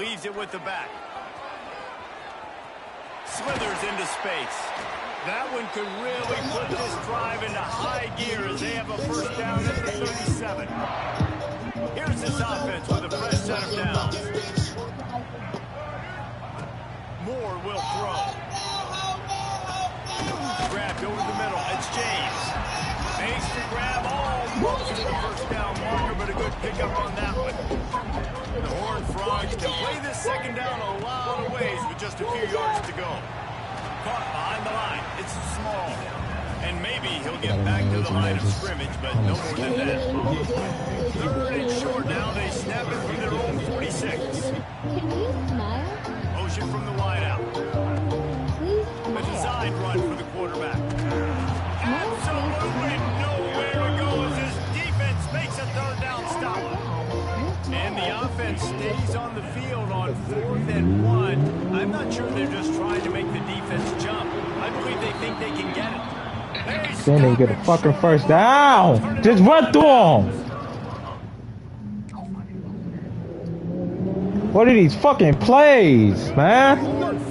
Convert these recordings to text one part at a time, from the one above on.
Leaves it with the back. Slithers into space. That one could really put this drive into high gear as they have a first down at the 37. Here's this offense with a fresh set of downs. Moore will throw. Grabbed over the middle. It's James. Makes the grab almost to the first down marker, but a good pickup on that one. The Horned Frogs can play this second down a lot of ways with just a few yards to go. Caught behind the line. It's small. And maybe he'll get back to the line of scrimmage, but no more than that. Third and short now. They snap it from their own 46. Motion from the wideout. A designed run for the quarterback. Absolutely nowhere to go as his defense makes a third down stop. And the offense stays on the field on 4th and 1. I'm not sure they're just trying to make the defense jump. I believe they think they can get it. Then they get a fucking first down. Just run through them. What are these fucking plays, man?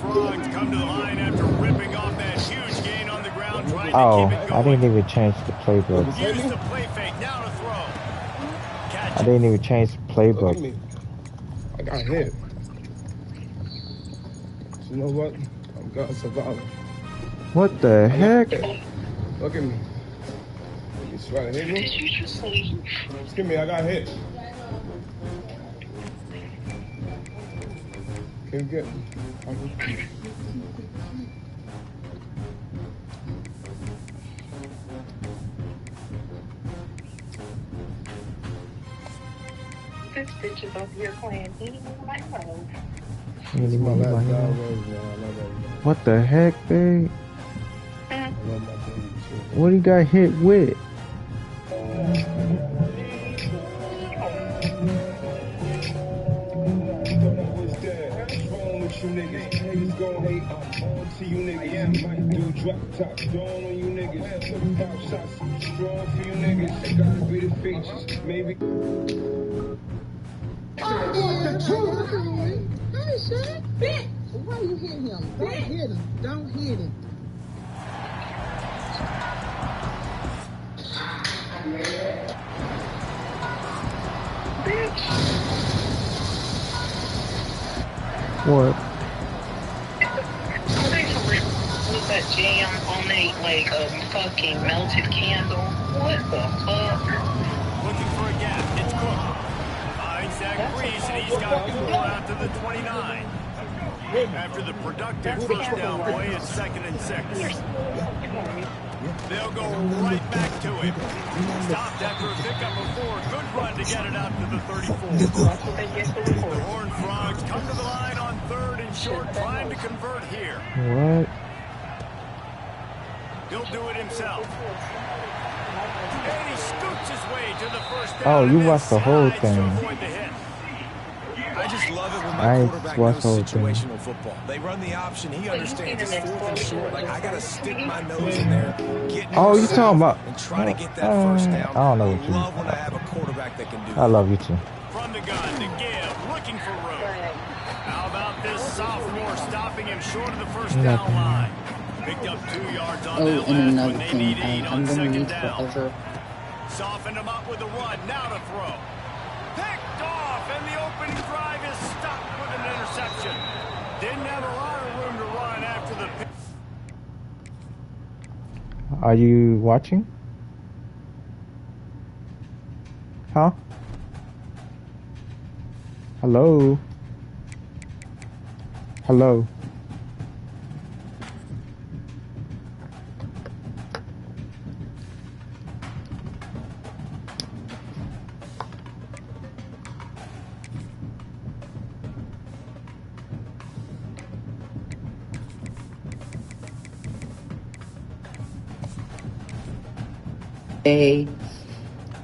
Frogs come to the line after ripping off that huge gain on the ground, trying Oh, to keep it going. I didn't even change the playbook. Use the play fake, now to throw. Catch I didn't even change the playbook. I got hit. You know what? I'm gonna survive. What the heck? Look at me. You trying to hit me? Excuse me, I got hit. Can you get me? This bitch is over here playing Eating My Love. What the heck, babe? What he got hit with? You niggas gon' hate on to you niggas. Might do drop top down on you niggas. Pop shots strong for you niggas. Gotta be the features, maybe. The truth. Hey, shit, bitch. Why you hit him? Don't hit him. Don't hit him. Bitch. What? With that jam on a like a fucking melted candle. What the fuck? Looking for a gap. It's Cook. Finds Zach Breeze, and he's got the ball out to the 29. After the productive first down play, it's 2nd and 6. They'll go right back to him. Stopped after a pickup of 4. Good run to get it out to the 34. The Horned Frogs come to the line on 3rd and short, trying to convert here. What? He'll do it himself. And he scoots his way to the first down. Oh, you watched the whole thing. I just love it when I my quarterback watched knows the whole thing. situational football. They run the option. He understands it's 4th and short. Like, I got to stick my nose in there, get Oh, you talking about? and try to get that first down. I don't know what you love when I have a quarterback that can do I that. love you too. From the gun to give, looking for room. How about this sophomore stopping him short of the first down line? Picked up 2 yards on that last another when they thing, need 8 I'm on gonna 2nd need down. forever. Softened him up with a run, now to throw. Picked off, and the opening drive is stopped with an interception. Didn't have a lot of room to run after the pick. Are you watching? Huh? Hello? Hello? A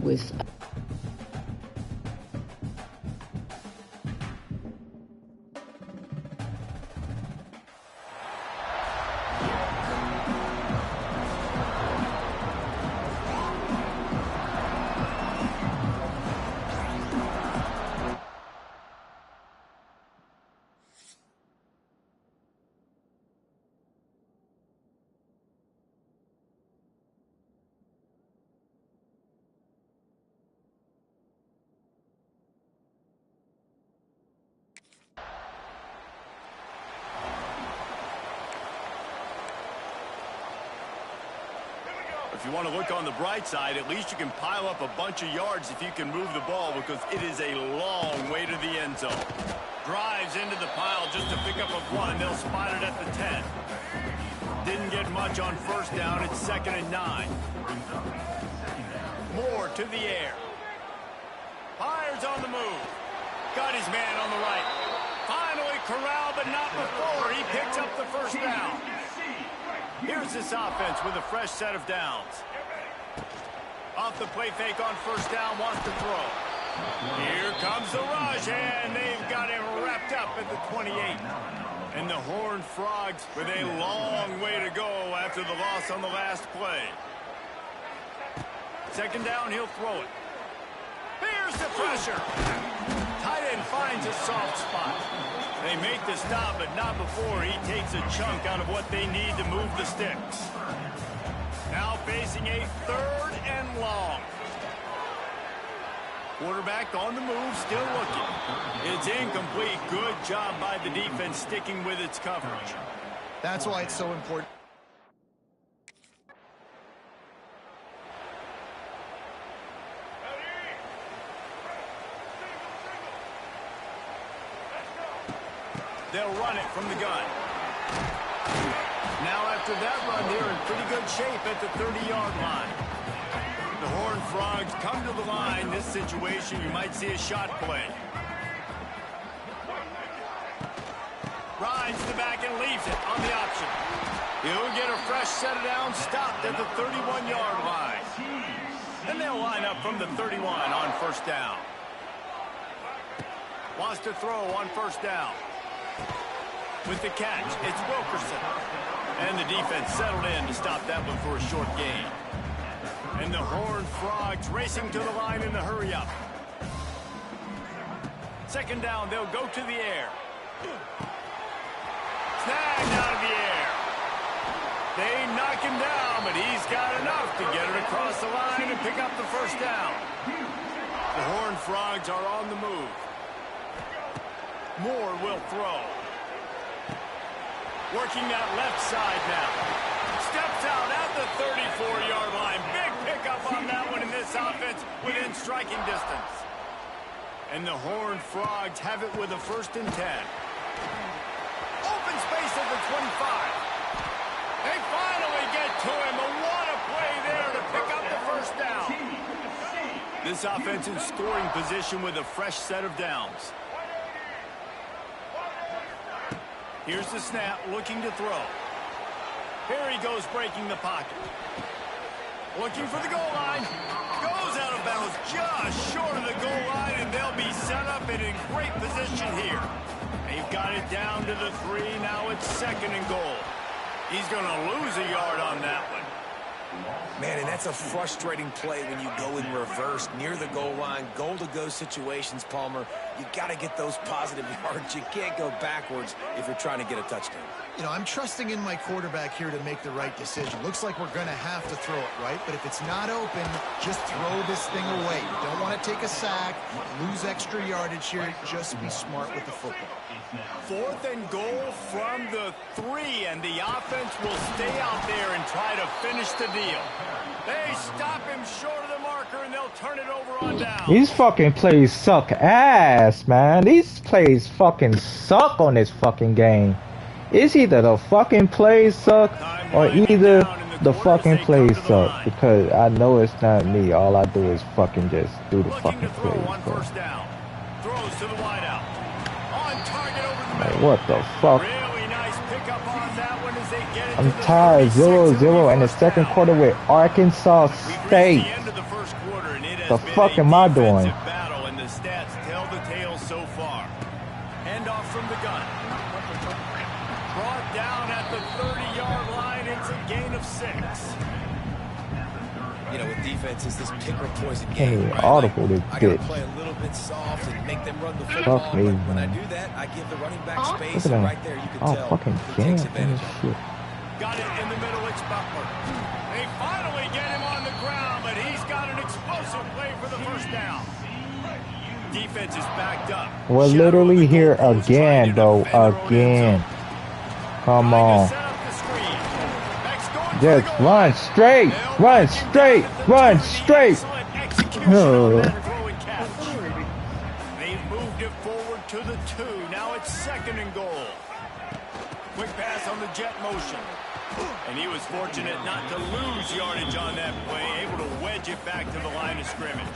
with If you want to look on the bright side, at least you can pile up a bunch of yards if you can move the ball, because it is a long way to the end zone. Drives into the pile just to pick up a one. They'll spot it at the 10. Didn't get much on first down. It's 2nd and 9. Moore to the air. Fires on the move. Got his man on the right. Finally corralled, but not before he picks up the first down. Here's this offense with a fresh set of downs. Off the play fake on first down, wants to throw. Here comes the rush, and they've got him wrapped up at the 28. And the Horned Frogs with a long way to go after the loss on the last play. 2nd down, he'll throw it. Here's the pressure. Tight end finds a soft spot. They make the stop, but not before he takes a chunk out of what they need to move the sticks. Now facing a 3rd and long. Quarterback on the move, still looking. It's incomplete. Good job by the defense sticking with its coverage. That's why it's so important. They'll run it from the gun. Now after that run, they're in pretty good shape at the 30-yard line. The Horned Frogs come to the line. This situation, you might see a shot play. Rides the back and leaves it on the option. He'll get a fresh set of downs, stopped at the 31-yard line. And they'll line up from the 31 on first down. Wants to throw on first down. With the catch, it's Wilkerson. And the defense settled in to stop that one for a short gain. And the Horned Frogs racing to the line in the hurry-up. 2nd down, they'll go to the air. Snagged out of the air. They knock him down, but he's got enough to get it across the line and pick up the first down. The Horned Frogs are on the move. Moore will throw. Working that left side now. Steps out at the 34-yard line. Big pickup on that one in this offense within striking distance. And the Horned Frogs have it with a 1st and 10. Open space at the 25. They finally get to him. And what a play there to pick up the first down. This offense in scoring position with a fresh set of downs. Here's the snap, looking to throw. Here he goes, breaking the pocket. Looking for the goal line. Goes out of bounds just short of the goal line, and they'll be set up and in great position here. They've got it down to the 3. Now it's 2nd and goal. He's going to lose a yard on that one. Man, and that's a frustrating play when you go in reverse near the goal line. Goal-to-go situations, Palmer. You got to get those positive yards. You can't go backwards if you're trying to get a touchdown. You know, I'm trusting in my quarterback here to make the right decision. Looks like we're going to have to throw it, right? But if it's not open, just throw this thing away. You don't want to take a sack, lose extra yardage here. Just be smart with the football. 4th and goal from the 3, and the offense will stay out there and try to finish the deal. They stop him short of the marker, and they'll turn it over on down. These fucking plays suck ass, man. These plays fucking suck on this fucking game. It's either the fucking plays suck or either the fucking plays suck, because I know it's not me. All I do is fucking just do the fucking plays. Throws to the wideout. On target over the Like, middle. what the fuck? Really nice pickup on that one as they get it I'm to the tired. 36 0-0 in the second quarter with Arkansas State. The end of the first quarter, and it has The been fuck a am I doing? defensive battle, and the stats tell the tale so far. Handoff from the gun. Brought down at the 30-yard line. It's a gain of 6. You know, with defense, it's this pick or poison Hey, game, right? audible this I gotta bitch. play a little bit soft and make them run the football. Fuck me, But when I man. do that, I give the running back Look space, at and that. right there you can Oh, tell fucking who damn. takes advantage of it. Shit. Got it in the middle. It's Butler. They finally get him on the ground, but he's got an explosive play for the first down. Defense is backed up. We're literally here again, bro. Again. Come on. Just run straight, run straight, run straight. Oh. They've moved it forward to the 2. Now it's 2nd and goal. Quick pass on the jet motion. And he was fortunate not to lose yardage on that play, able to wedge it back to the line of scrimmage.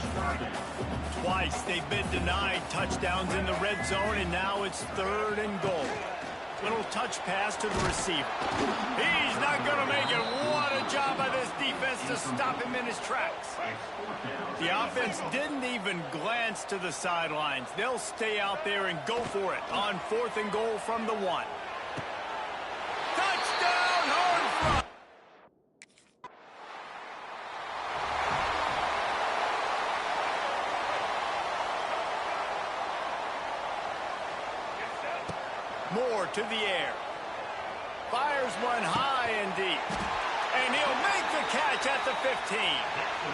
Twice they've been denied touchdowns in the red zone, and now it's 3rd and goal. Little touch pass to the receiver. He's not going to make it. What a job by this defense to stop him in his tracks. The offense didn't even glance to the sidelines. They'll stay out there and go for it on 4th and goal from the 1. Touchdown, Horned Frogs! Moore to the air. Fires one high and deep. And he'll make the catch at the 15.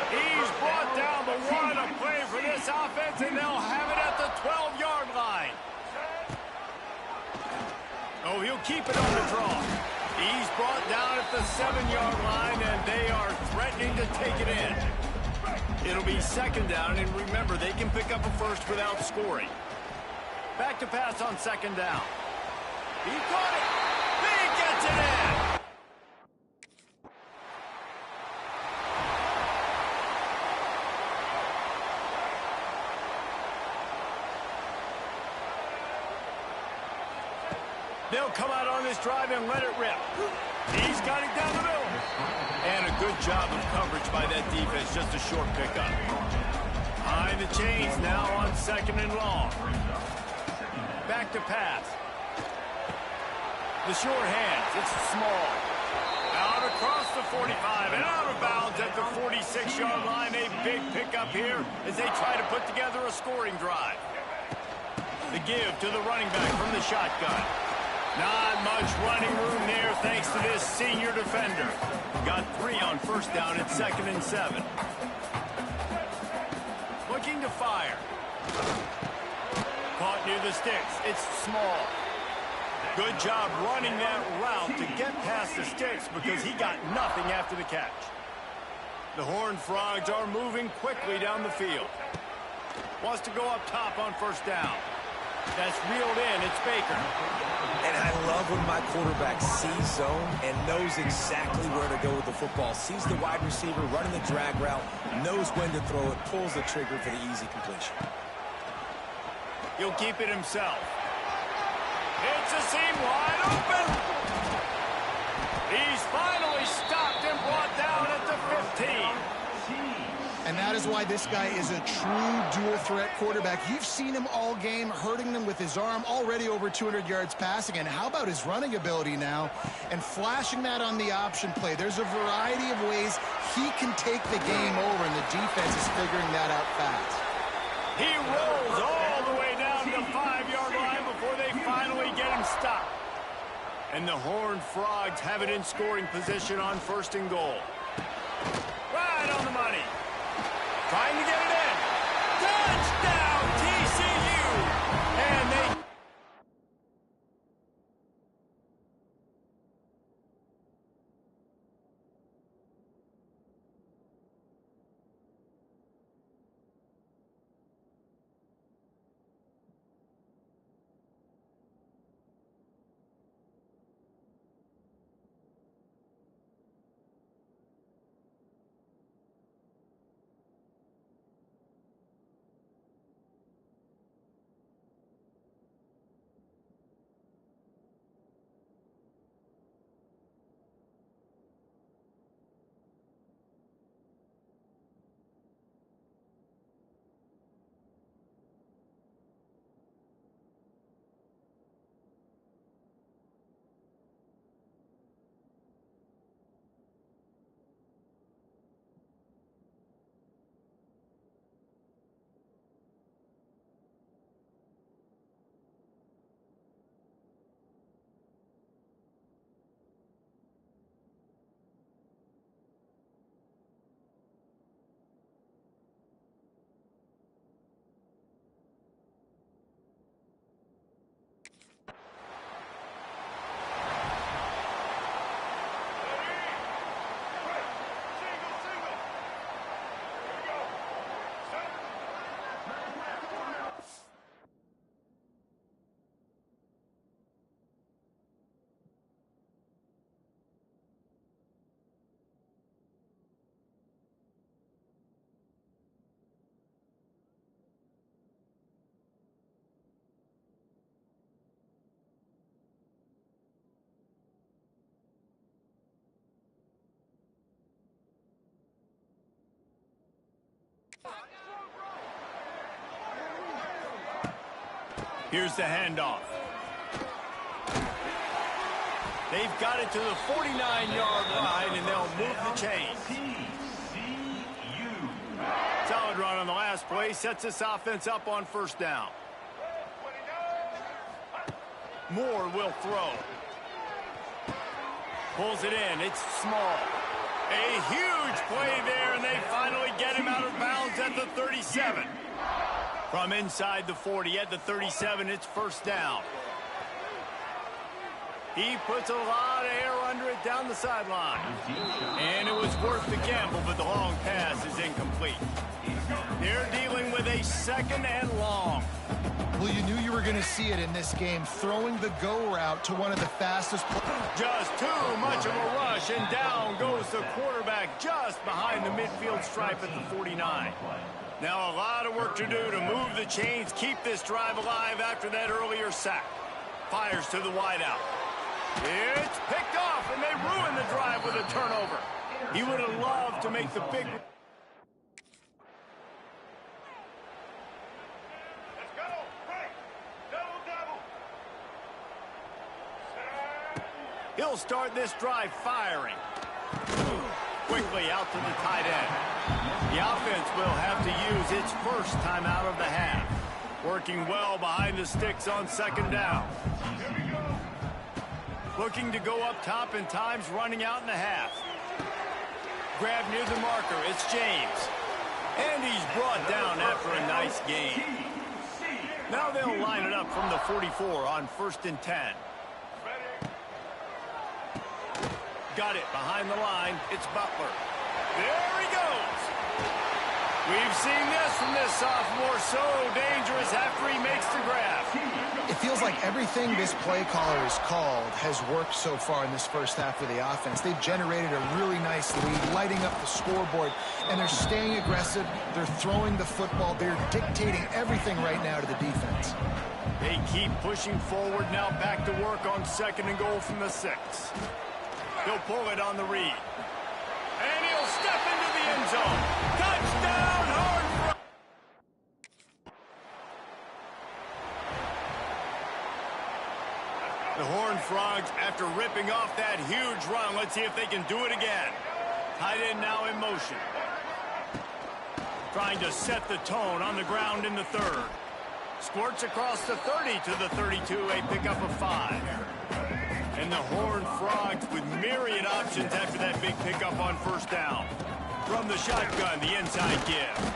He's brought down the 1, a play for this offense, and they'll have it at the 12-yard line. Oh, he'll keep it on the draw. He's brought down at the 7-yard line, and they are threatening to take it in. It'll be 2nd down, and remember, they can pick up a first without scoring. Back to pass on 2nd down. He caught it. He gets it in. They'll come out on this drive and let it rip. He's got it down the middle. And a good job of coverage by that defense. Just a short pickup. Behind the chains now on 2nd and long. Back to pass. The short hands, it's small. Out across the 45 and out of bounds at the 46-yard line. A big pickup here as they try to put together a scoring drive. The give to the running back from the shotgun. Not much running room there thanks to this senior defender. Got 3 on 1st down at 2nd and 7. Looking to fire. Caught near the sticks. It's small. Good job running that route to get past the sticks because he got nothing after the catch. The Horned Frogs are moving quickly down the field. Wants to go up top on 1st down. That's reeled in. It's Baker. And I love when my quarterback sees zone and knows exactly where to go with the football. Sees the wide receiver running the drag route, knows when to throw it, pulls the trigger for the easy completion. He'll keep it himself. It's a seam wide open. He's finally stopped and brought down at the 15. And that is why this guy is a true dual-threat quarterback. You've seen him all game, hurting them with his arm, already over 200 yards passing. And how about his running ability now? And flashing that on the option play. There's a variety of ways he can take the game over, and the defense is figuring that out fast. He rolls all the way down to the 5-yard line before they finally get him stopped. And the Horned Frogs have it in scoring position on 1st and goal. Right on the money. Trying to get it in. Touchdown, TCU! And they... Here's the handoff. They've got it to the 49-yard line, and they'll move the chains. Solid run on the last play. Sets this offense up on first down. Moore will throw. Pulls it in. It's small. A huge play there, and they finally get him out of bounds at the 37. From inside the 40 at the 37, it's first down. He puts a lot of air under it down the sideline. And it was worth the gamble, but the long pass is incomplete. They're dealing with a second and long. Well, you knew you were going to see it in this game, throwing the go route to one of the fastest. Just too much of a rush, and down goes the quarterback just behind the midfield stripe at the 49. Now a lot of work to do to move the chains, keep this drive alive after that earlier sack. Fires to the wideout. It's picked off, and they ruin the drive with a turnover. He would have loved to make the big... He'll start this drive firing. Quickly out to the tight end. The offense will have to use its first timeout of the half. Working well behind the sticks on second down. Looking to go up top, and time's running out in the half. Grab near the marker. It's James. And he's brought down after a nice gain. Now they'll line it up from the 44 on 1st and 10. Got it behind the line. It's Butler. There he goes. We've seen this from this sophomore. So dangerous after he makes the grab. It feels like everything this play caller has called has worked so far in this first half of the offense. They've generated a really nice lead, lighting up the scoreboard, and they're staying aggressive. They're throwing the football. They're dictating everything right now to the defense. They keep pushing forward. Now back to work on 2nd and goal from the 6. He'll pull it on the read. And he'll step into the end zone. Touchdown, Horned Frogs! The Horned Frogs, after ripping off that huge run, let's see if they can do it again. Tight end now in motion. Trying to set the tone on the ground in the 3rd. Squirts across the 30 to the 32, a pickup of 5. And the Horned Frogs with myriad options after that big pickup on first down. From the shotgun, the inside give.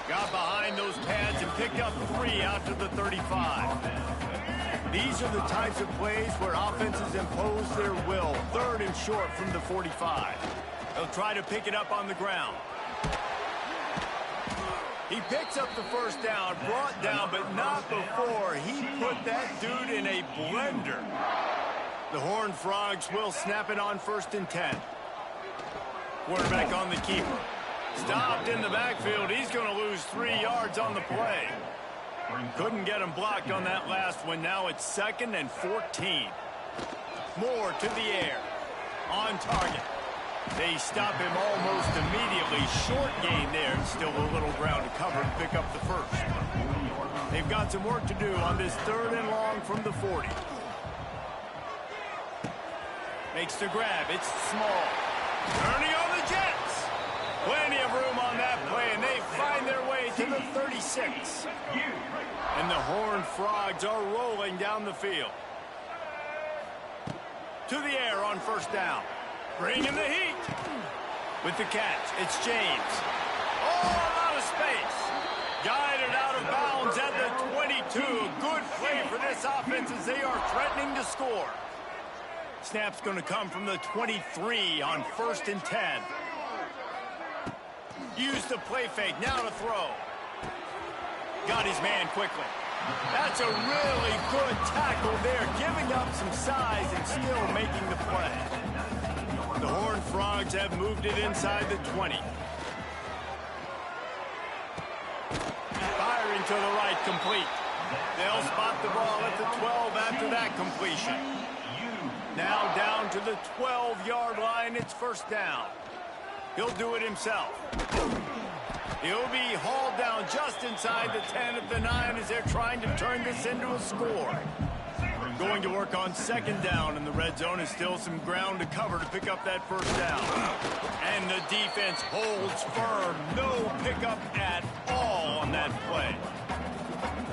Got behind those pads and picked up 3 out to the 35. These are the types of plays where offenses impose their will. 3rd and short from the 45. They'll try to pick it up on the ground. He picks up the first down, brought down, but not before he put that dude in a blender. The Horned Frogs will snap it on 1st and 10. Quarterback on the keeper. Stopped in the backfield. He's going to lose 3 yards on the play. Couldn't get him blocked on that last one. Now it's 2nd and 14. Moore to the air. On target. They stop him almost immediately. Short gain there. Still a little ground to cover to pick up the first. They've got some work to do on this 3rd and long from the 40. Makes the grab. It's small. Turning on the Jets. Plenty of room on that play, and they find their way to the 36. And the Horned Frogs are rolling down the field. To the air on first down. Bringing the heat. With the catch, it's James. Oh, a lot of space. Guided out of bounds at the 22. Good play for this offense as they are threatening to score. Snap's going to come from the 23 on 1st and 10. Use the play fake, now to throw. Got his man quickly. That's a really good tackle there, giving up some size and still making the play. The Horned Frogs have moved it inside the 20. Firing to the right, complete. They'll spot the ball at the 12 after that completion. Now down to the 12-yard line, it's first down. He'll do it himself. He'll be hauled down just inside the 10 of the 9 as they're trying to turn this into a score. Going to work on second down in the red zone. Is still some ground to cover to pick up that first down. And the defense holds firm. No pickup at all on that play.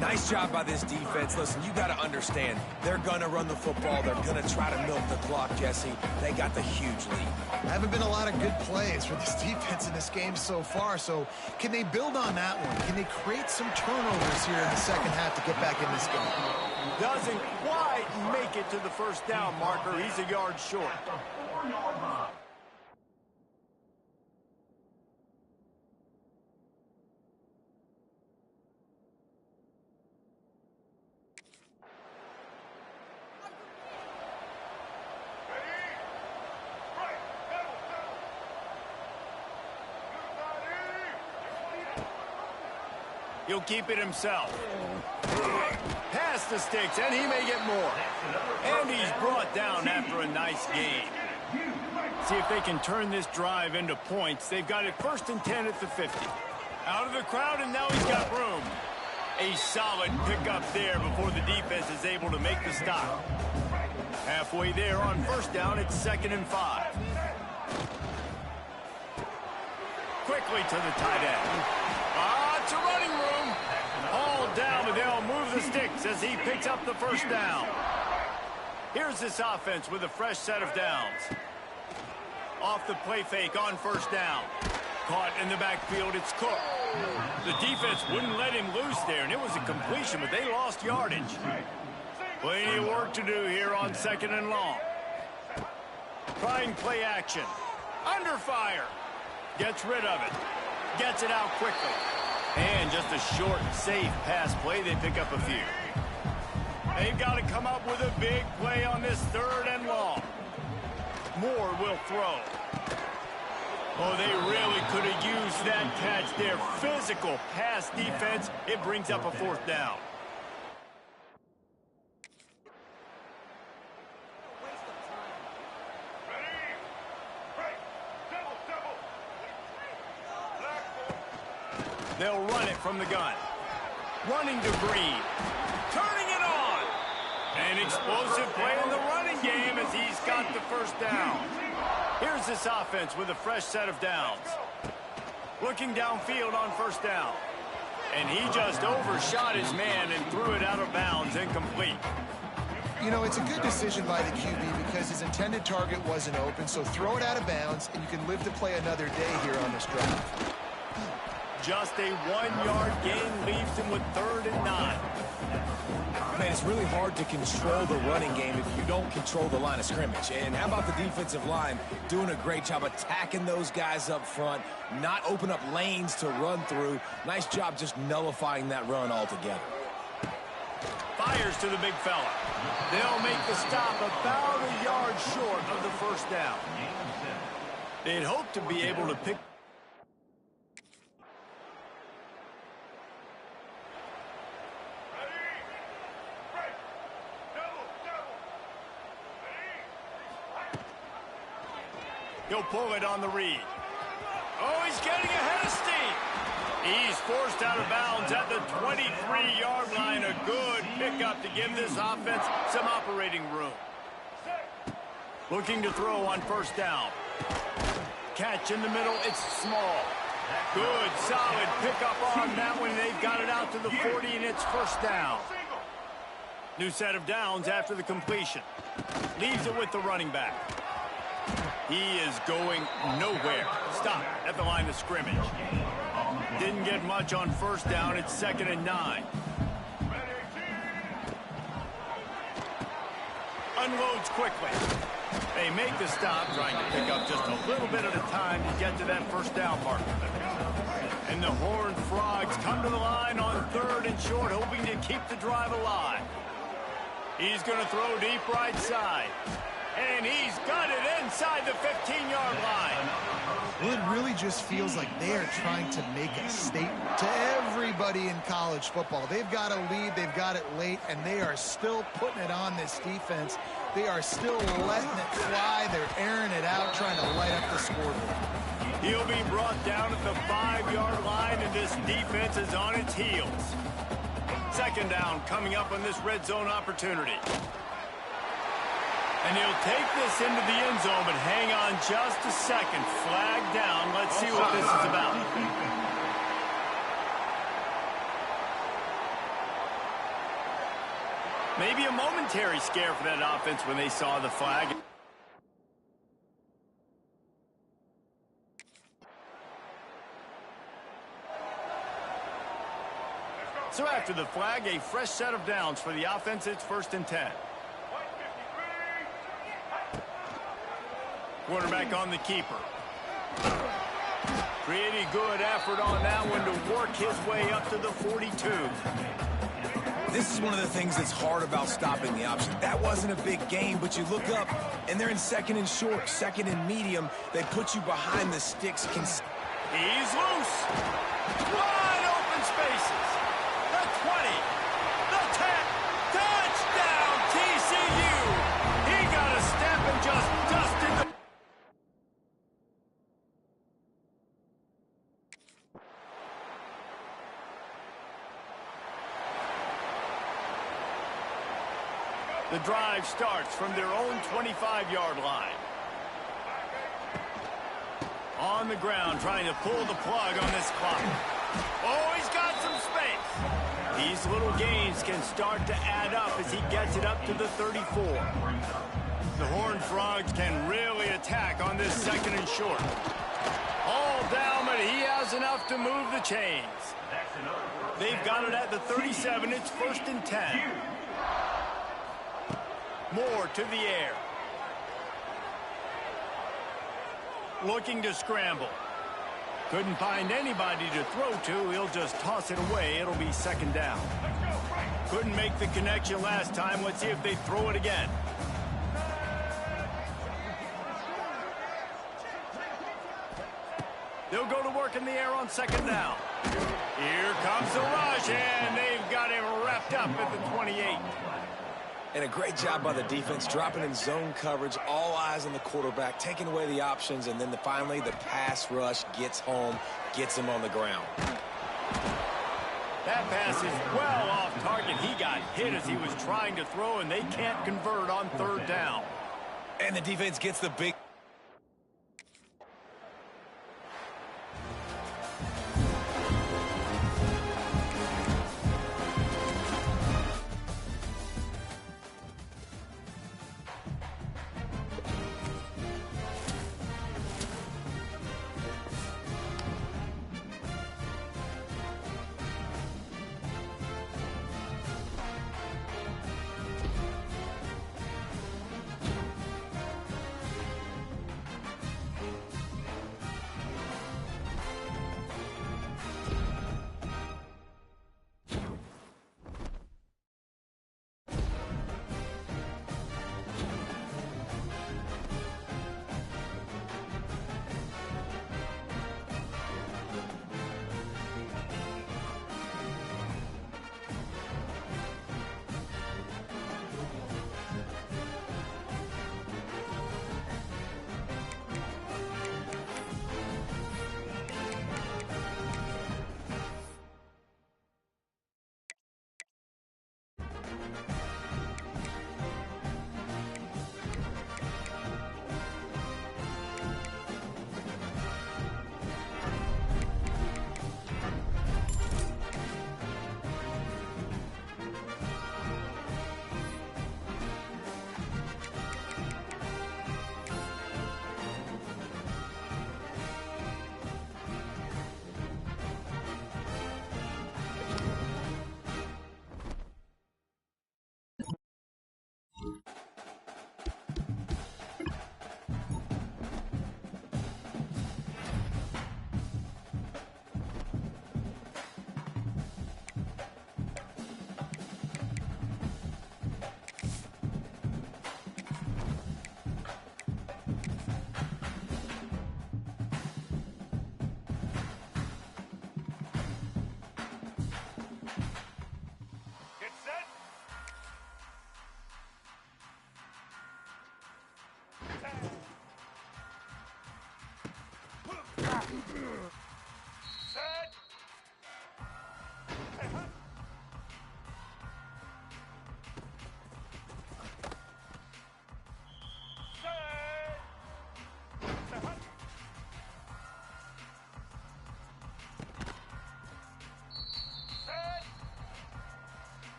Nice job by this defense. Listen, you got to understand, they're going to run the football. They're going to try to milk the clock, Jesse. They got the huge lead. Haven't been a lot of good plays for this defense in this game so far, so can they build on that one? Can they create some turnovers here in the second half to get back in this game? Doesn't quite make it to the first down marker. He's a yard short. He'll keep it himself. Past the sticks, and he may get more. And he's brought down after a nice gain. See if they can turn this drive into points. They've got it 1st and 10 at the 50. Out of the crowd, and now he's got room. A solid pickup there before the defense is able to make the stop. Halfway there on first down, it's 2nd and 5. Quickly to the tight end. It's a running room. All down, but they'll move the sticks as he picks up the first down. Here's this offense with a fresh set of downs. Off the play fake on first down. Caught in the backfield, it's Cook. The defense wouldn't let him loose there, and it was a completion, but they lost yardage. Plenty of work to do here on 2nd and long. Trying play action. Under fire. Gets rid of it. Gets it out quickly. And just a short, safe pass play. They pick up a few. They've got to come up with a big play on this 3rd and long. Moore will throw. Oh, they really could have used that catch there. Physical pass defense. It brings up a 4th down. They'll run it from the gun. Running to Green. Turning it on. An explosive play in the running game as he's got the first down. Here's this offense with a fresh set of downs. Looking downfield on first down. And he just overshot his man and threw it out of bounds, incomplete. You know, it's a good decision by the QB because his intended target wasn't open, so throw it out of bounds, and you can live to play another day here on this drive. Just a 1-yard gain leaves him with 3rd and 9. Man, it's really hard to control the running game if you don't control the line of scrimmage. And how about the defensive line doing a great job attacking those guys up front, not open up lanes to run through. Nice job just nullifying that run altogether. Fires to the big fella. They'll make the stop about a yard short of the first down. They'd hope to be able to pick. He'll pull it on the read. Oh, he's getting ahead of steam. He's forced out of bounds at the 23-yard line. A good pickup to give this offense some operating room. Looking to throw on first down. Catch in the middle, it's small. Good, solid pickup on that one. They've got it out to the 40, and it's first down. New set of downs after the completion. Leaves it with the running back. He is going nowhere. Stop at the line of scrimmage. Didn't get much on first down. It's 2nd and 9. Unloads quickly. They make the stop, trying to pick up just a little bit at a time to get to that first down marker. And the Horned Frogs come to the line on 3rd and short, hoping to keep the drive alive. He's going to throw deep right side. And he's got it inside the 15-yard line. Well, it really just feels like they are trying to make a statement to everybody in college football. They've got a lead, they've got it late, and they are still putting it on this defense. They are still letting it fly. They're airing it out, trying to light up the scoreboard. He'll be brought down at the 5-yard line, and this defense is on its heels. Second down coming up on this red zone opportunity. And he'll take this into the end zone, but hang on just a second. Flag down. Let's see what this is about. Maybe a momentary scare for that offense when they saw the flag. So after the flag, a fresh set of downs for the offense. It's 1st and 10. Quarterback on the keeper. Pretty good effort on that one to work his way up to the 42. This is one of the things that's hard about stopping the option. That wasn't a big gain, but you look up, and they're in 2nd and short, 2nd and medium. They put you behind the sticks. He's loose. Wide open spaces. The 20. The 10. Touchdown, TCU. He got a step and just dusted the... The drive starts from their own 25-yard line. On the ground, trying to pull the plug on this clock. Oh, he's got some space. These little gains can start to add up as he gets it up to the 34. The Horned Frogs can really attack on this 2nd and short. All down, but he has enough to move the chains. They've got it at the 37. It's 1st and 10. Moore to the air. Looking to scramble. Couldn't find anybody to throw to. He'll just toss it away. It'll be 2nd down. Couldn't make the connection last time. Let's see if they throw it again. They'll go to work in the air on 2nd down. Here comes the rush, and they've got him wrapped up at the 28. And a great job by the defense, dropping in zone coverage, all eyes on the quarterback, taking away the options, and then finally the pass rush gets home, gets him on the ground. That pass is well off target. He got hit as he was trying to throw, and they can't convert on 3rd down. And the defense gets the big...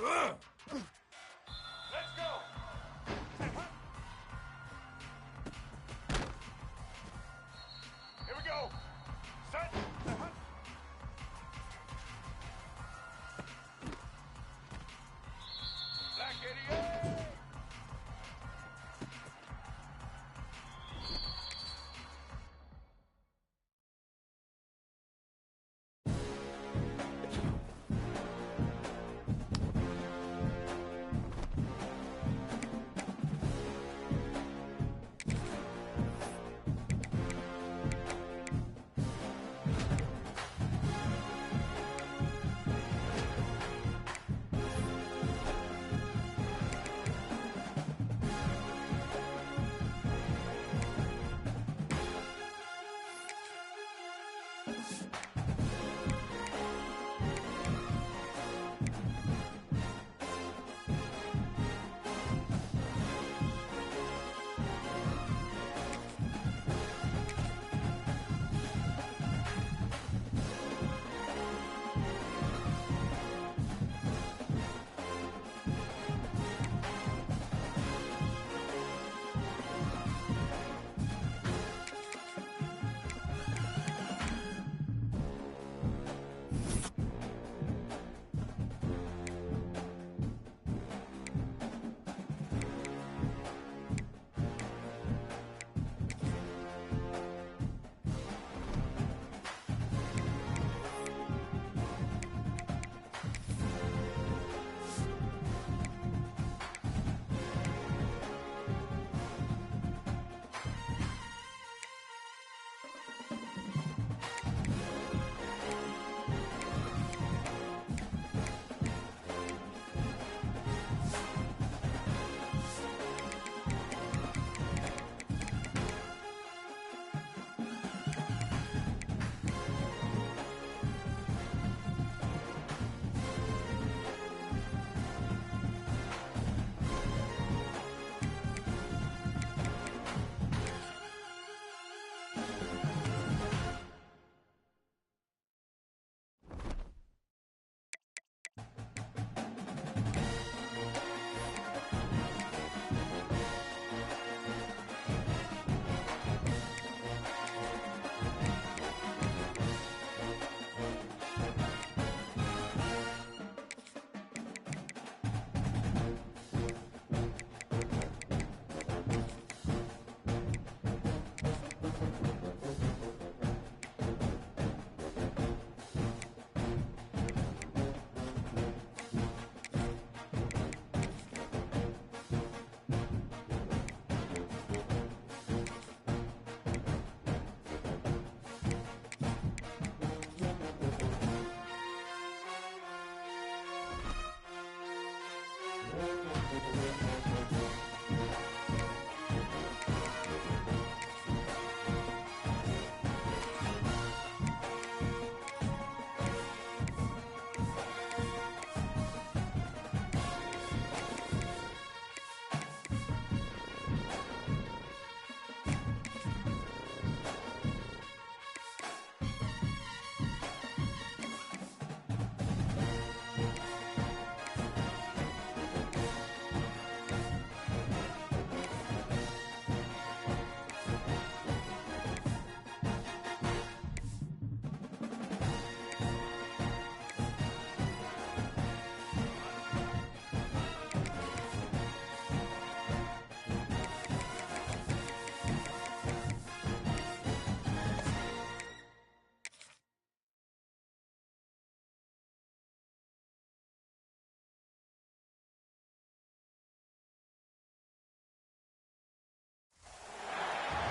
Let's go. Here we go. Set. Black idiot.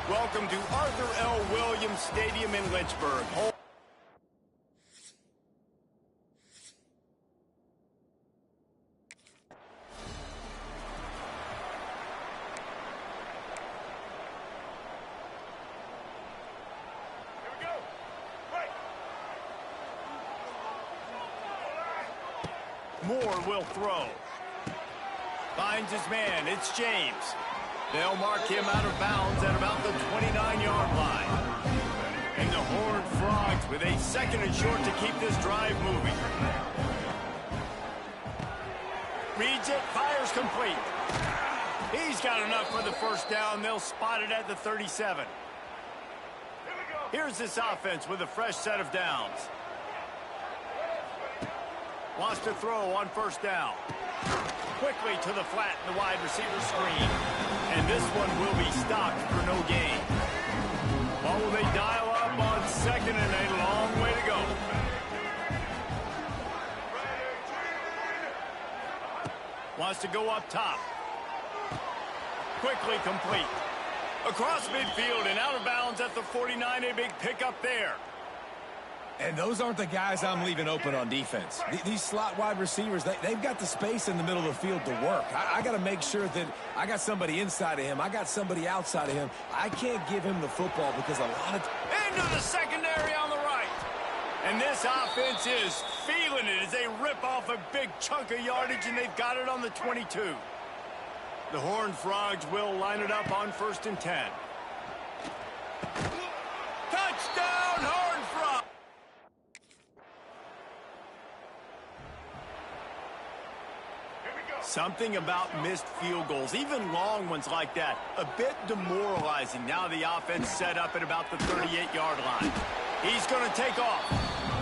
Welcome to Arthur L. Williams Stadium in Lynchburg. Moore will throw. Finds his man. It's James. They'll mark him out of bounds at about the 29-yard line. And the Horned Frogs with a 2nd and short to keep this drive moving. Reads it, fires complete. He's got enough for the first down. They'll spot it at the 37. Here's this offense with a fresh set of downs. Wants to throw on first down. Quickly to the flat in the wide receiver screen. And this one will be stopped for no gain. Or will they dial up on second and a long way to go? Wants to go up top. Quickly complete. Across midfield and out of bounds at the 49. A big pickup there. And those aren't the guys I'm leaving open on defense. These slot wide receivers, they've got the space in the middle of the field to work. I got to make sure that I got somebody inside of him. I got somebody outside of him. I can't give him the football because a lot of... Into the secondary on the right. And this offense is feeling it as they rip off a big chunk of yardage, and they've got it on the 22. The Horned Frogs will line it up on 1st and 10. Touchdown, Horned Frogs! Something about missed field goals, even long ones like that, a bit demoralizing. Now the offense set up at about the 38-yard line. He's going to take off,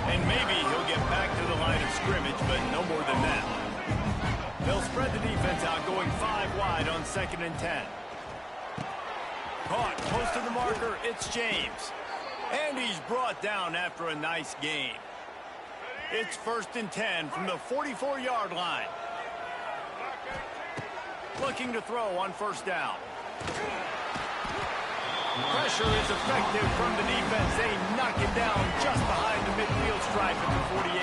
and maybe he'll get back to the line of scrimmage, but no more than that. They'll spread the defense out, going 5 wide on 2nd and 10. Caught close to the marker, it's James. And he's brought down after a nice gain. It's 1st and 10 from the 44-yard line. Looking to throw on 1st down. Pressure is effective from the defense. They knock him down just behind the midfield stripe at the 48.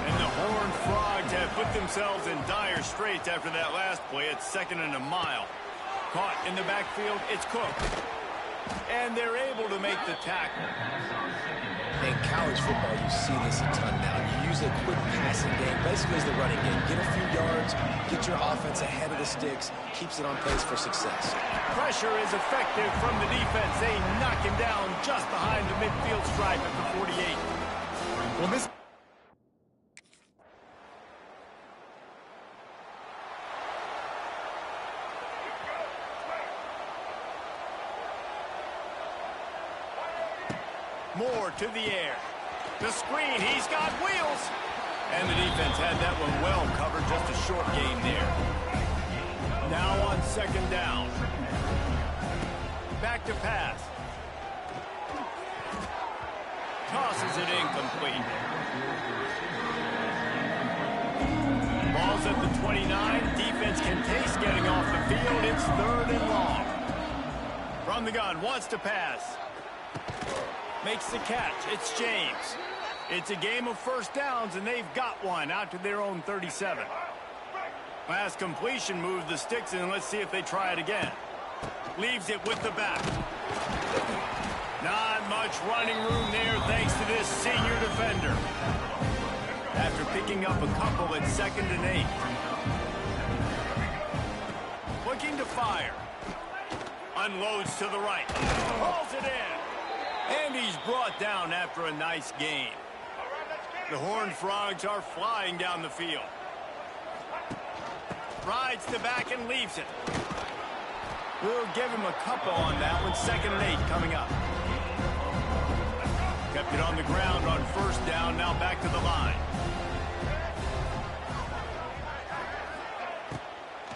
And the Horned Frogs have put themselves in dire straits after that last play. It's 2nd and a mile. Caught in the backfield, it's Cook. And they're able to make the tackle. In college football, you see this a ton now. You use a quick passing game, basically as the running game. Get a few yards, get your offense ahead of the sticks, keeps it on pace for success. Pressure is effective from the defense. They knock him down just behind the midfield stripe at the 48. Well, this... Moore to the air. The screen, he's got wheels. And the defense had that one well covered, just a short gain there. Now on 2nd down. Back to pass. Tosses it incomplete. Ball's at the 29. Defense can taste getting off the field. It's 3rd and long. From the gun, wants to pass. Makes the catch. It's James. It's a game of 1st downs, and they've got one out to their own 37. Last completion moved the sticks, and let's see if they try it again. Leaves it with the back. Not much running room there thanks to this senior defender. After picking up a couple at 2nd and 8. Looking to fire. Unloads to the right. Hauls it in. And he's brought down after a nice gain. The Horned Frogs are flying down the field. Rides the back and leaves it. We'll give him a couple on that one. 2nd and 8 coming up. Kept it on the ground on 1st down. Now back to the line.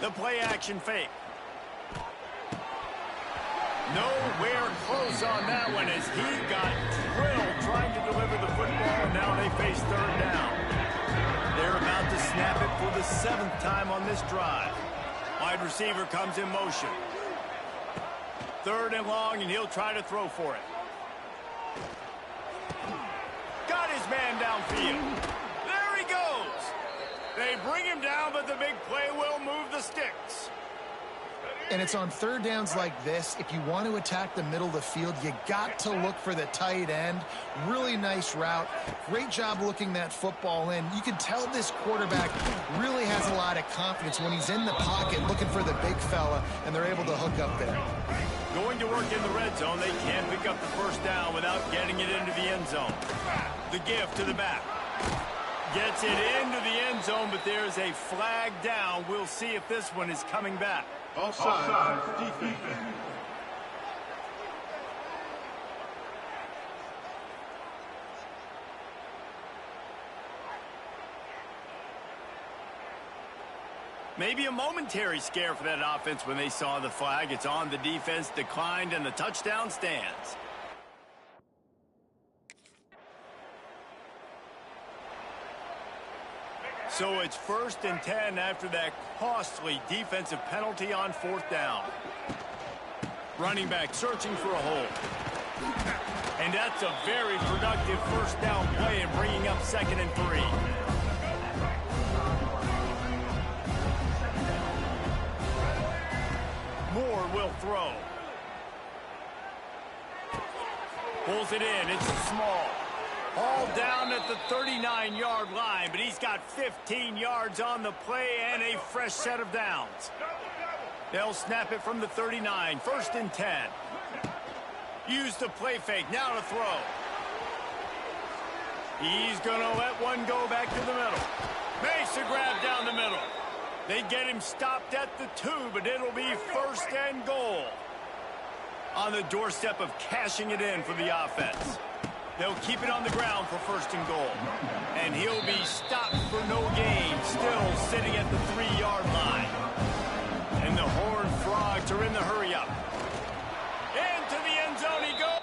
The play action fake. Nowhere close on that one as he got drilled trying to deliver the football. Now they face 3rd down. They're about to snap it for the 7th time on this drive. Wide receiver comes in motion. 3rd and long, and he'll try to throw for it. Got his man downfield. There he goes. They bring him down, but the big play will move the sticks. And it's on 3rd downs like this. If you want to attack the middle of the field, you got to look for the tight end. Really nice route. Great job looking that football in. You can tell this quarterback really has a lot of confidence when he's in the pocket looking for the big fella, and they're able to hook up there. Going to work in the red zone. They can't pick up the 1st down without getting it into the end zone. The give to the back. Gets it into the end zone, but there's a flag down. We'll see if this one is coming back. Offside. Defense. Maybe a momentary scare for that offense when they saw the flag. It's on, the defense declined, and the touchdown stands. So it's 1st and 10 after that costly defensive penalty on 4th down. Running back searching for a hole. And that's a very productive 1st down play and bringing up 2nd and 3. Moore will throw. Pulls it in. It's small. All down at the 39-yard line, but he's got 15 yards on the play and a fresh set of downs. They'll snap it from the 39. 1st and 10. Use the play fake. Now to throw. He's going to let one go back to the middle. Makes a grab down the middle. They get him stopped at the 2, but it'll be 1st and goal. On the doorstep of cashing it in for the offense. They'll keep it on the ground for 1st and goal. And he'll be stopped for no gain, still sitting at the 3-yard line. And the Horned Frogs are in the hurry-up. Into the end zone he goes.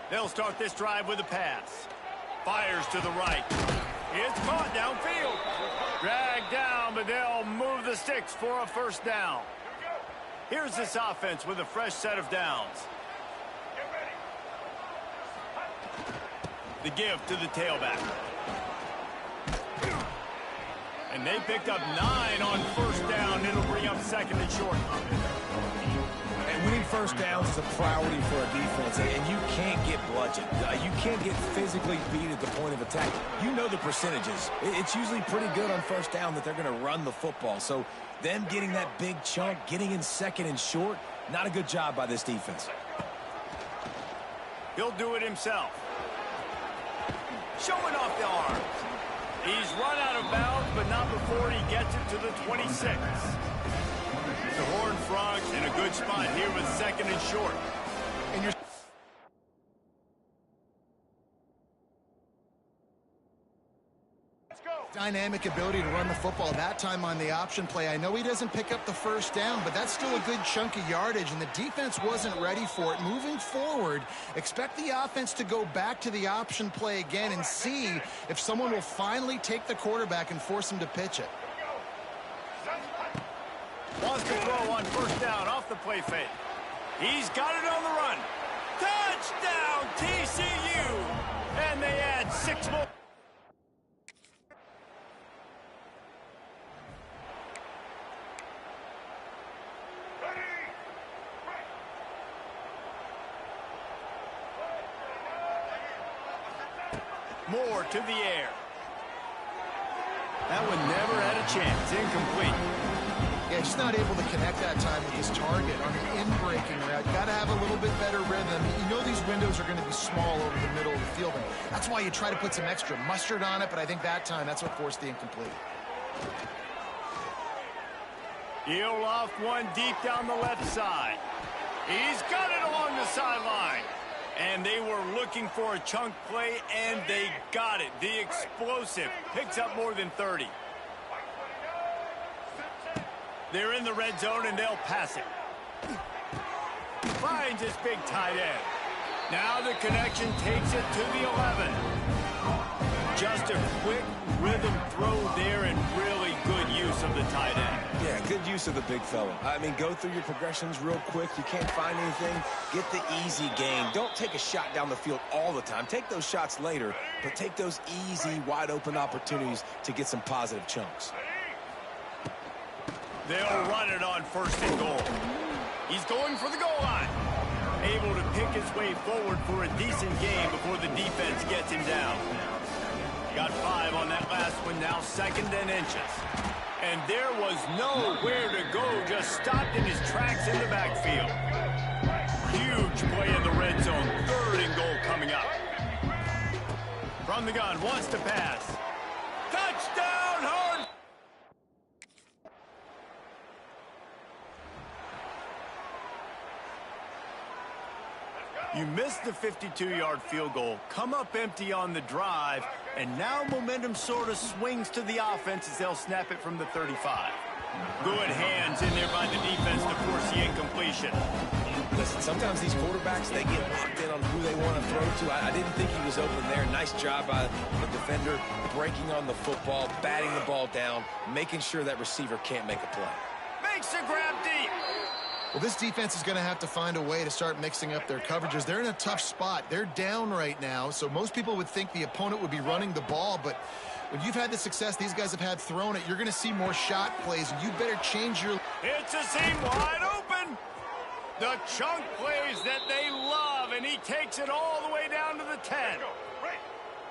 They'll start this drive with a pass. Fires to the right. It's caught downfield. Dragged down, but they'll move the sticks for a 1st down. Here's this offense with a fresh set of downs. The give to the tailback. And they picked up 9 on 1st down. It'll bring up 2nd and short. And winning 1st downs is a priority for a defense, and you can't get bludgeoned. You can't get physically beat at the point of attack. You know the percentages. It's usually pretty good on 1st down that they're going to run the football. So them getting that big chunk, getting in 2nd and short, not a good job by this defense. He'll do it himself. Showing off the arms. He's run out of bounds, but not before he gets it to the 26. The Horned Frogs in a good spot here with 2nd and short. And you're dynamic ability to run the football, that time on the option play. I know he doesn't pick up the 1st down, but that's still a good chunk of yardage, and the defense wasn't ready for it. Moving forward, expect the offense to go back to the option play again and see if someone will finally take the quarterback and force him to pitch it. Wants to throw on 1st down off the play fake. He's got it on the run. Touchdown, TCU! And they add 6 more. Moore to the air. That one never had a chance. Incomplete. Yeah, just not able to connect that time with his target on an in-breaking route. You got to have a little bit better rhythm. You know these windows are going to be small over the middle of the field, and that's why you try to put some extra mustard on it, but I think that time that's what forced the incomplete. He'll off one deep down the left side. He's got it along the sideline. And they were looking for a chunk play, and they got it. The explosive picks up more than 30. They're in the red zone, and they'll pass it. Finds his big tight end. Now the connection takes it to the 11. Just a quick rhythm throw there and really good use of the tight end. Yeah, good use of the big fella. I mean, go through your progressions real quick. You can't find anything, get the easy gain. Don't take a shot down the field all the time. Take those shots later, but take those easy, wide-open opportunities to get some positive chunks. They'll run it on 1st and goal. He's going for the goal line. Able to pick his way forward for a decent game before the defense gets him down. Got 5 on that last one, now 2nd and inches. And there was nowhere to go, just stopped in his tracks in the backfield. Huge play in the red zone, 3rd and goal coming up. From the gun, wants to pass. Touchdown, Horn! You missed the 52-yard field goal, come up empty on the drive, and now momentum sort of swings to the offense as they'll snap it from the 35. Good hands in there by the defense to force the incompletion. Listen, sometimes these quarterbacks, they get locked in on who they want to throw to. I didn't think he was open there. Nice job by the defender, breaking on the football, batting the ball down, making sure that receiver can't make a play. Makes a grab deep. Well, this defense is going to have to find a way to start mixing up their coverages. They're in a tough spot. They're down right now, so most people would think the opponent would be running the ball, but when you've had the success these guys have had throwing it, you're going to see more shot plays, and you better change your... It's a seam wide open. The chunk plays that they love, and he takes it all the way down to the 10.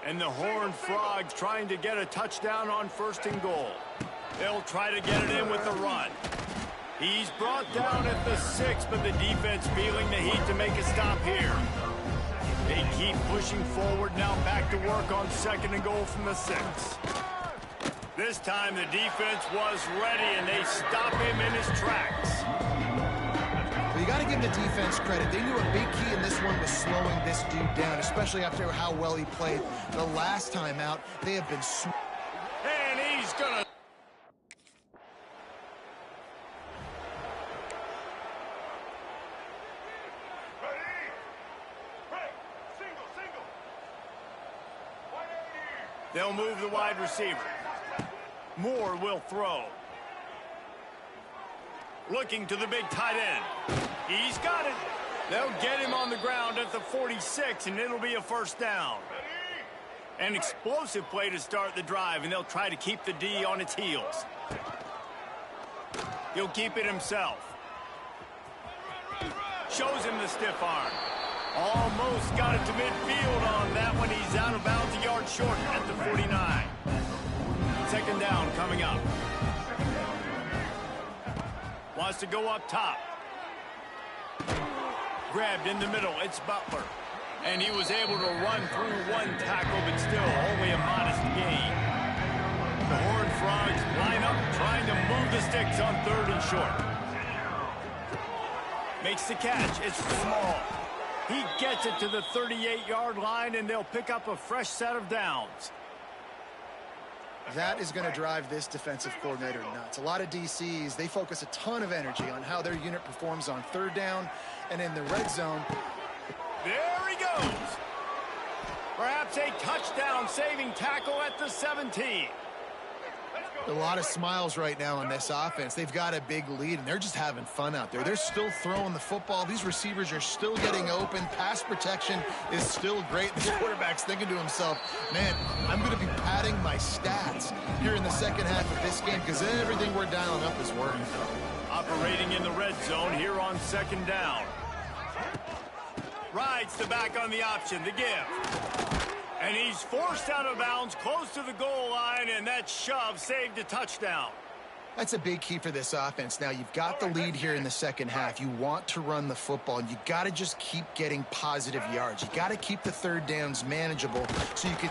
And the Horned Frogs trying to get a touchdown on 1st and goal. They'll try to get it in with the run. He's brought down at the 6, but the defense feeling the heat to make a stop here. They keep pushing forward, now back to work on 2nd and goal from the 6. This time the defense was ready, and they stop him in his tracks. Well, you got to give the defense credit. They knew a big key in this one was slowing this dude down, especially after how well he played the last time out. They have been... And he's going to... They'll move the wide receiver. Moore will throw. Looking to the big tight end. He's got it. They'll get him on the ground at the 46, and it'll be a 1st down. An explosive play to start the drive, and they'll try to keep the D on its heels. He'll keep it himself. Shows him the stiff arm. Almost got it to midfield on that one. He's out of bounds a yard short at the 49. 2nd down coming up. Wants to go up top. Grabbed in the middle. It's Butler. And he was able to run through 1 tackle, but still only a modest gain. The Horned Frogs line up, trying to move the sticks on 3rd and short. Makes the catch. It's small. He gets it to the 38-yard line, and they'll pick up a fresh set of downs. That is going to drive this defensive coordinator nuts. A lot of DCs, they focus a ton of energy on how their unit performs on 3rd down and in the red zone. There he goes. Perhaps a touchdown-saving tackle at the 17. A lot of smiles right now on this offense. They've got a big lead, and they're just having fun out there. They're still throwing the football. These receivers are still getting open. Pass protection is still great. This quarterback's thinking to himself, man, I'm going to be padding my stats here in the 2nd half of this game because everything we're dialing up is working. Operating in the red zone here on 2nd down. Rides the back on the option, the give. And he's forced out of bounds close to the goal line, and that shove saved a touchdown. That's a big key for this offense. Now, you've got the lead here in the 2nd half. You want to run the football, and you got to just keep getting positive yards. You got to keep the 3rd downs manageable so you can...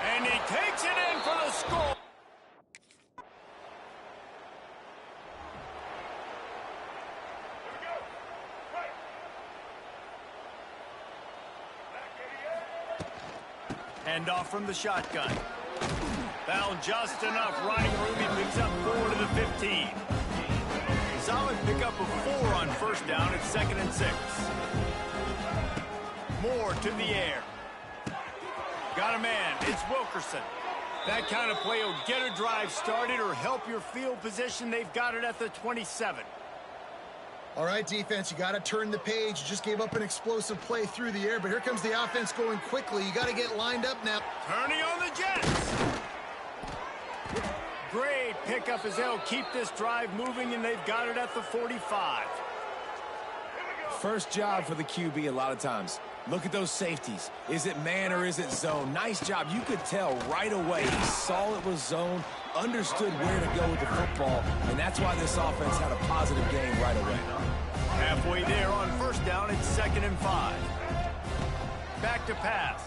And he takes it in for the score. Hand off from the shotgun. Found just enough running room. He picks up 4 to the 15. Solid pickup of 4 on 1st down. It's 2nd and 6. Moore to the air. Got a man. It's Wilkerson. That kind of play will get a drive started or help your field position. They've got it at the 27. All right, defense, you got to turn the page. You just gave up an explosive play through the air, but here comes the offense going quickly. You got to get lined up now. Turning on the Jets. Great pickup as they'll keep this drive moving, and they've got it at the 45. First job for the QB a lot of times. Look at those safeties. Is it man or is it zone? Nice job. You could tell right away. He saw it was zone, understood where to go with the football, and that's why this offense had a positive game right away. Halfway there on first down, it's 2nd and 5. Back to pass.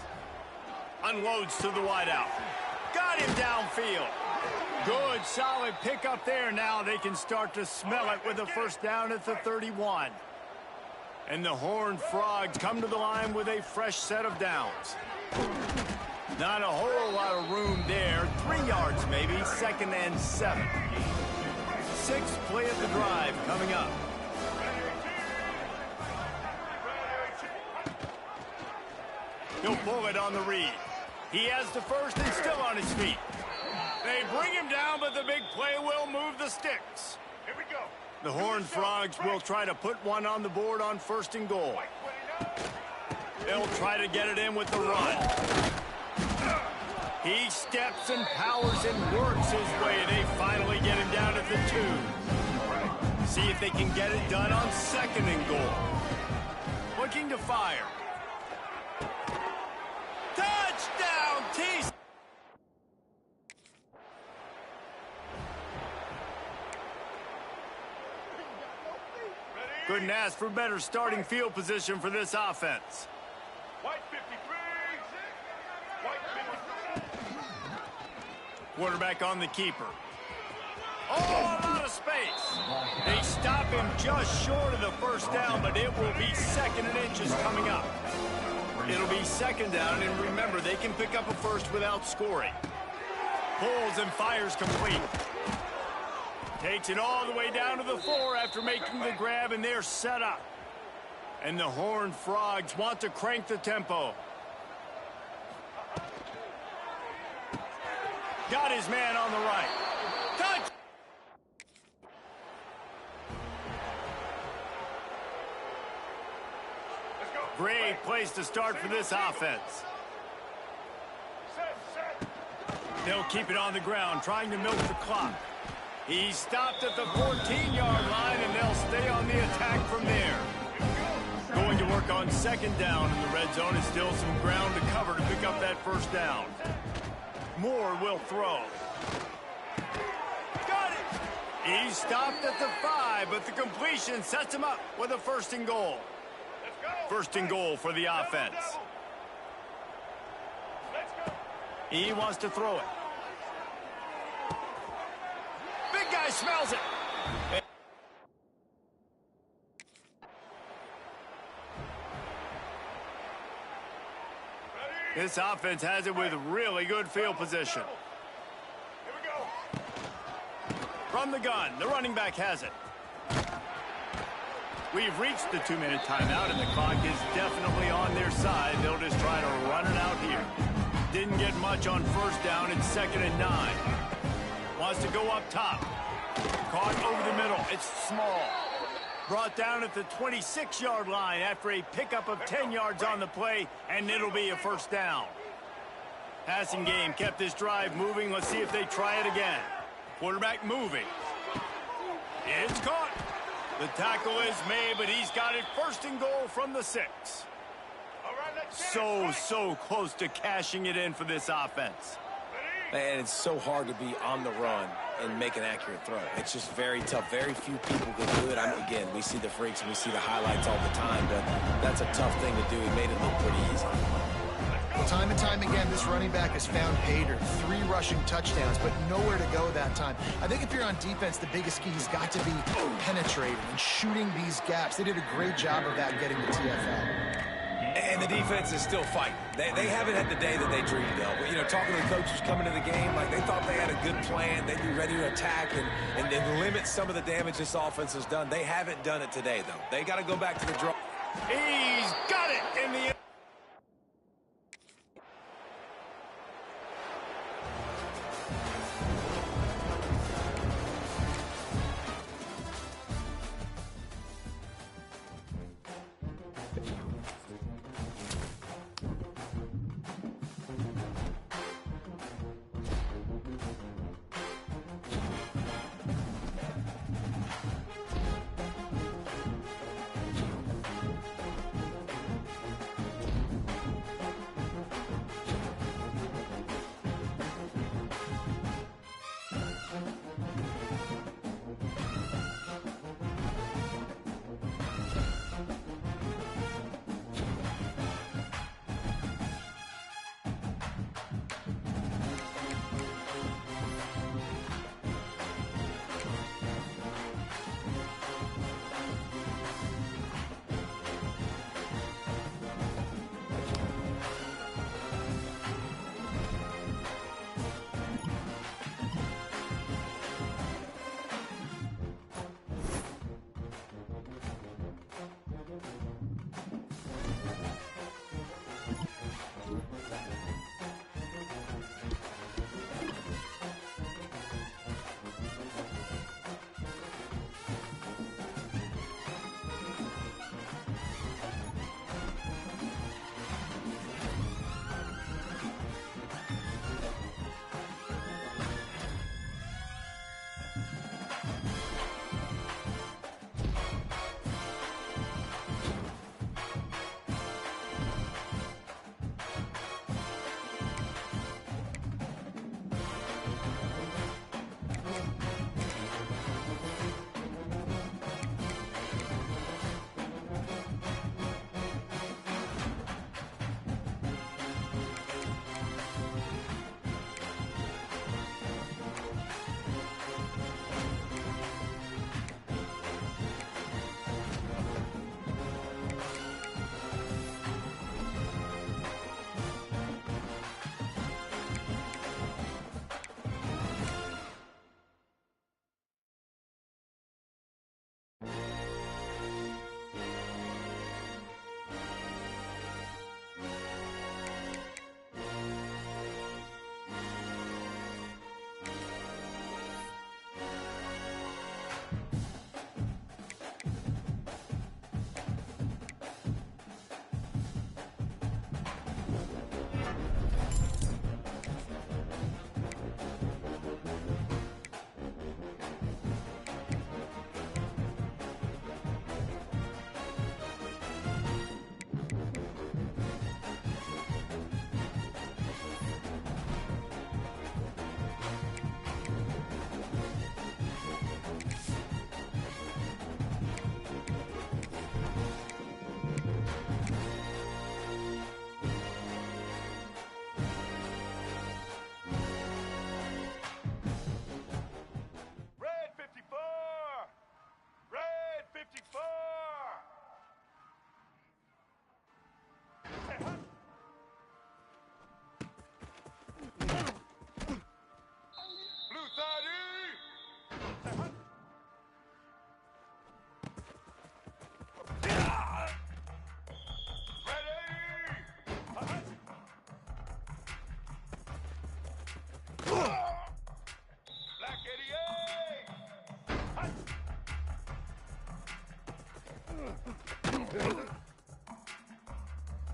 Unloads to the wideout. Got him downfield. Good, solid pickup there. Now they can start to smell it with a first down at the 31. And the Horned Frogs come to the line with a fresh set of downs. Not a whole lot of room there. 3 yards maybe, 2nd and 7. 6th play of the drive coming up. He'll pull it on the read. He has the first and still on his feet. They bring him down, but the big play will move the sticks. Here we go. The Horned Frogs will try to put one on the board on 1st and goal. They'll try to get it in with the run. He steps and powers and works his way. They finally get him down at the 2. See if they can get it done on 2nd and goal. Looking to fire. Touchdown, T. Couldn't ask for better starting field position for this offense. White 53. White 53. Quarterback on the keeper. Oh, a lot of space. They stop him just short of the first down, but it will be 2nd and inches coming up. It'll be 2nd down, and remember, they can pick up a first without scoring. Pulls and fires complete. Takes it all the way down to the 4 after making the grab, and they're set up. And the Horned Frogs want to crank the tempo. Got his man on the right. Touch! Great place to start for this offense. They'll keep it on the ground, trying to milk the clock. He stopped at the 14-yard line, and they'll stay on the attack from there. Going to work on 2nd down in the red zone. Is still some ground to cover to pick up that first down. Moore will throw. Got it! He stopped at the 5, but the completion sets him up with a 1st and goal. 1st and goal for the offense. He wants to throw it. Big guy smells it. This offense has it with really good field position. Here we go. From the gun, the running back has it. We've reached the 2-minute timeout, and the clock is definitely on their side. They'll just try to run it out here. Didn't get much on first down. It's 2nd and 9. Wants to go up top. Caught over the middle. It's small. Brought down at the 26-yard line after a pickup of 10 yards on the play, and it'll be a first down. Passing game kept this drive moving. Let's see if they try it again. Quarterback moving. It's caught. The tackle is made, but he's got it 1st and goal from the 6. So close to cashing it in for this offense. Man, it's so hard to be on the run and make an accurate throw. It's just very tough. Very few people can do it. Again, we see the freaks and we see the highlights all the time, but that's a tough thing to do. He made it look pretty easy. Well, time and time again, this running back has found pay dirt. 3 rushing touchdowns, but nowhere to go that time. I think if you're on defense, the biggest key has got to be penetrating and shooting these gaps. They did a great job of that getting the TFL. And the defense is still fighting. They haven't had the day that they dreamed of. But, you know, talking to the coaches coming to the game, like they thought they had a good plan. They'd be ready to attack and limit some of the damage this offense has done. They haven't done it today, though. They got to go back to the draw. He's got it in the...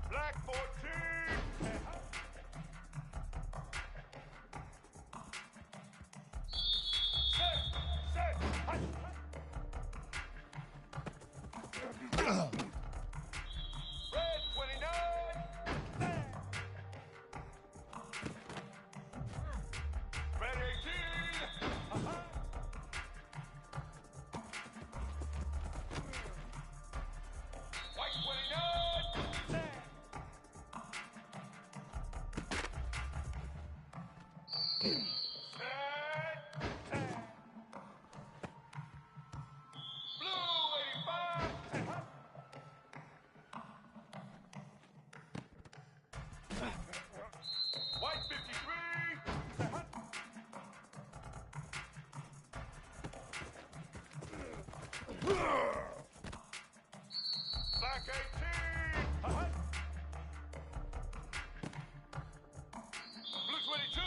Black 14. Set. Red 29. Red 18. White 29. Set. Blue 85. White 53. Black 18. Blue 22.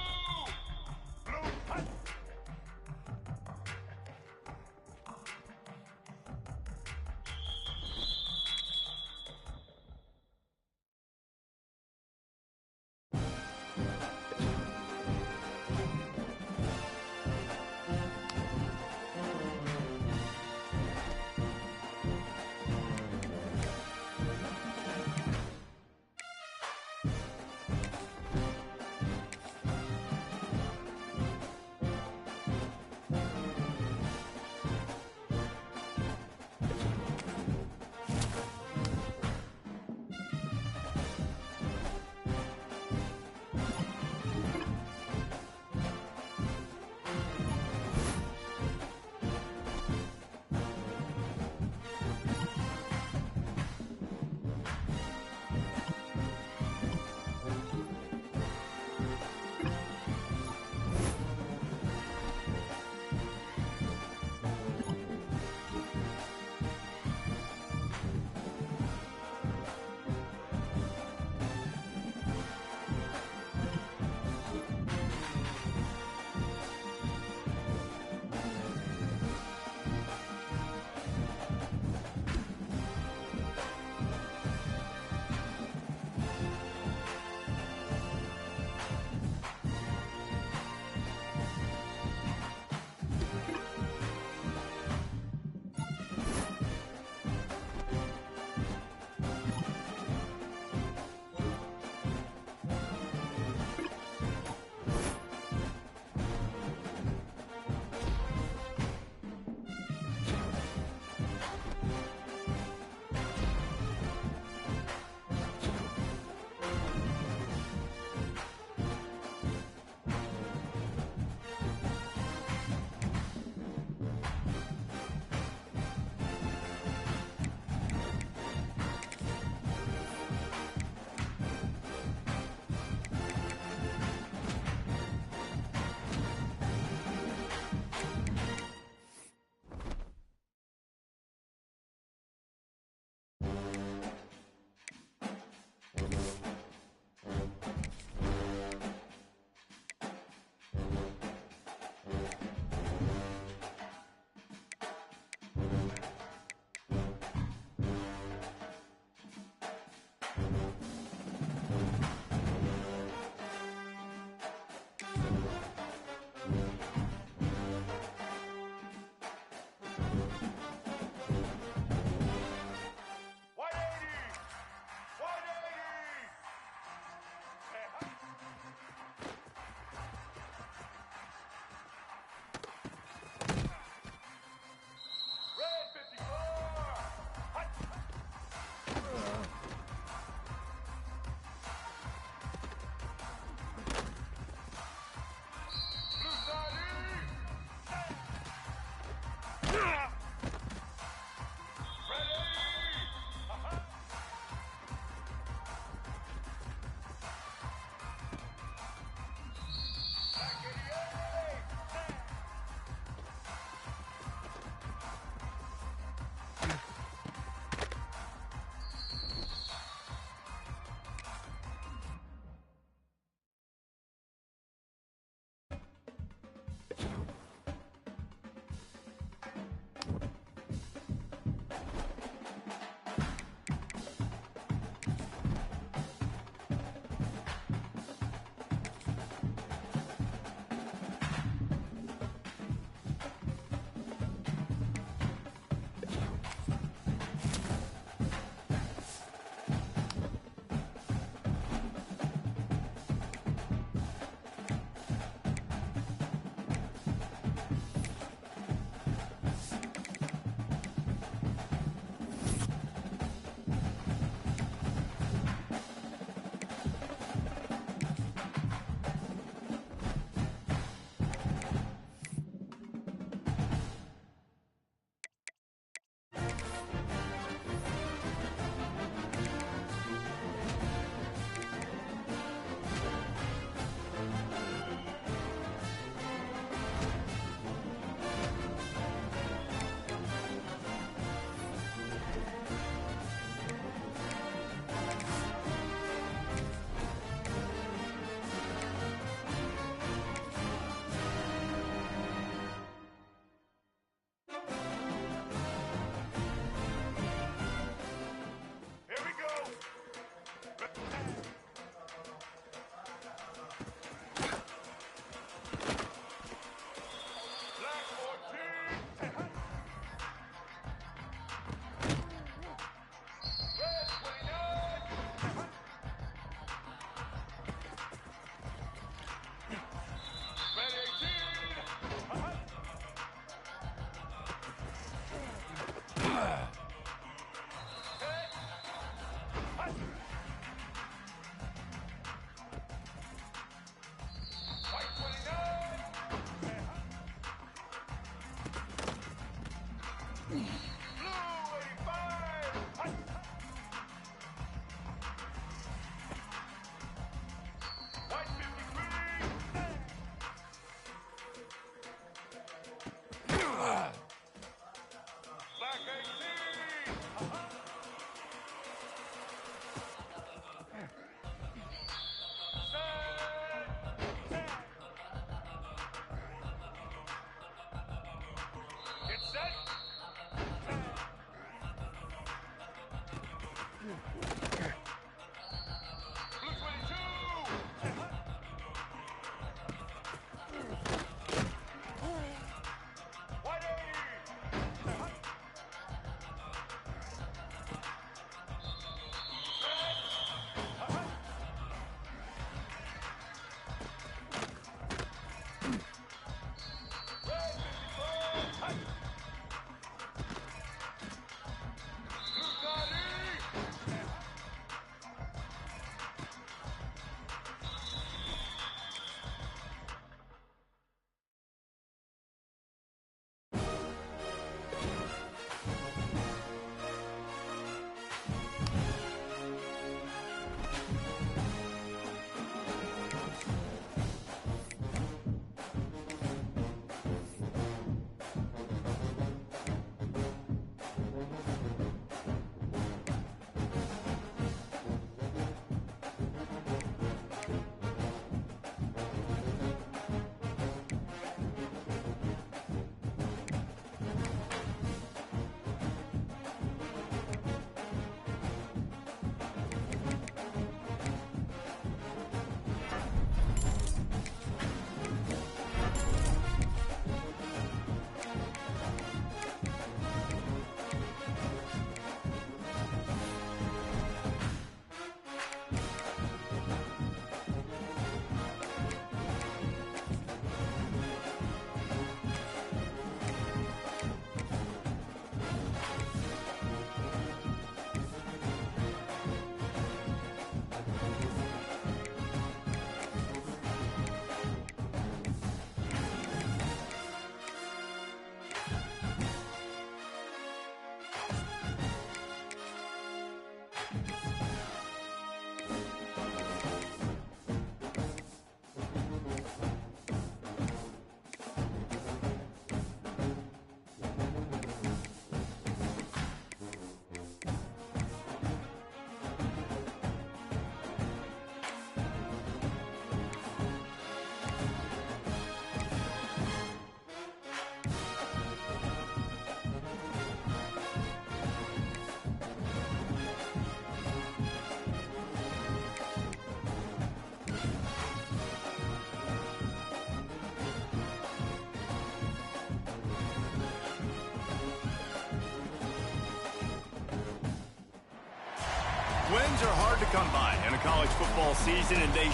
Wins are hard to come by in a college football season, and they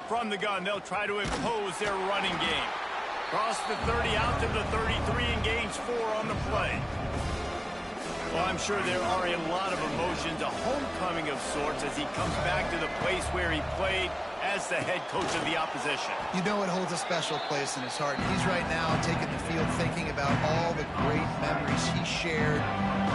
from the gun, they'll try to impose their running game. Cross the 30 out to the 33 and gains 4 on the play. Well, I'm sure there are a lot of emotions, a homecoming of sorts as he comes back to the place where he played as the head coach of the opposition. You know it holds a special place in his heart. He's right now taking the field thinking about all the great memories he shared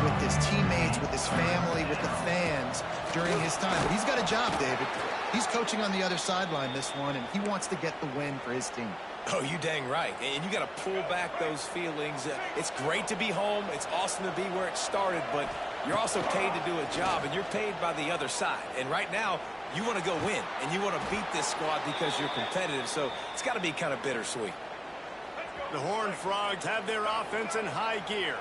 with his teammates, with his family, with the fans during his time. He's got a job, David. He's coaching on the other sideline this one, and he wants to get the win for his team. Oh, you dang right. And you got to pull back those feelings. It's great to be home. It's awesome to be where it started, but you're also paid to do a job, and you're paid by the other side. And right now, you want to go win, and you want to beat this squad because you're competitive, so it's got to be kind of bittersweet. The Horned Frogs have their offense in high gear.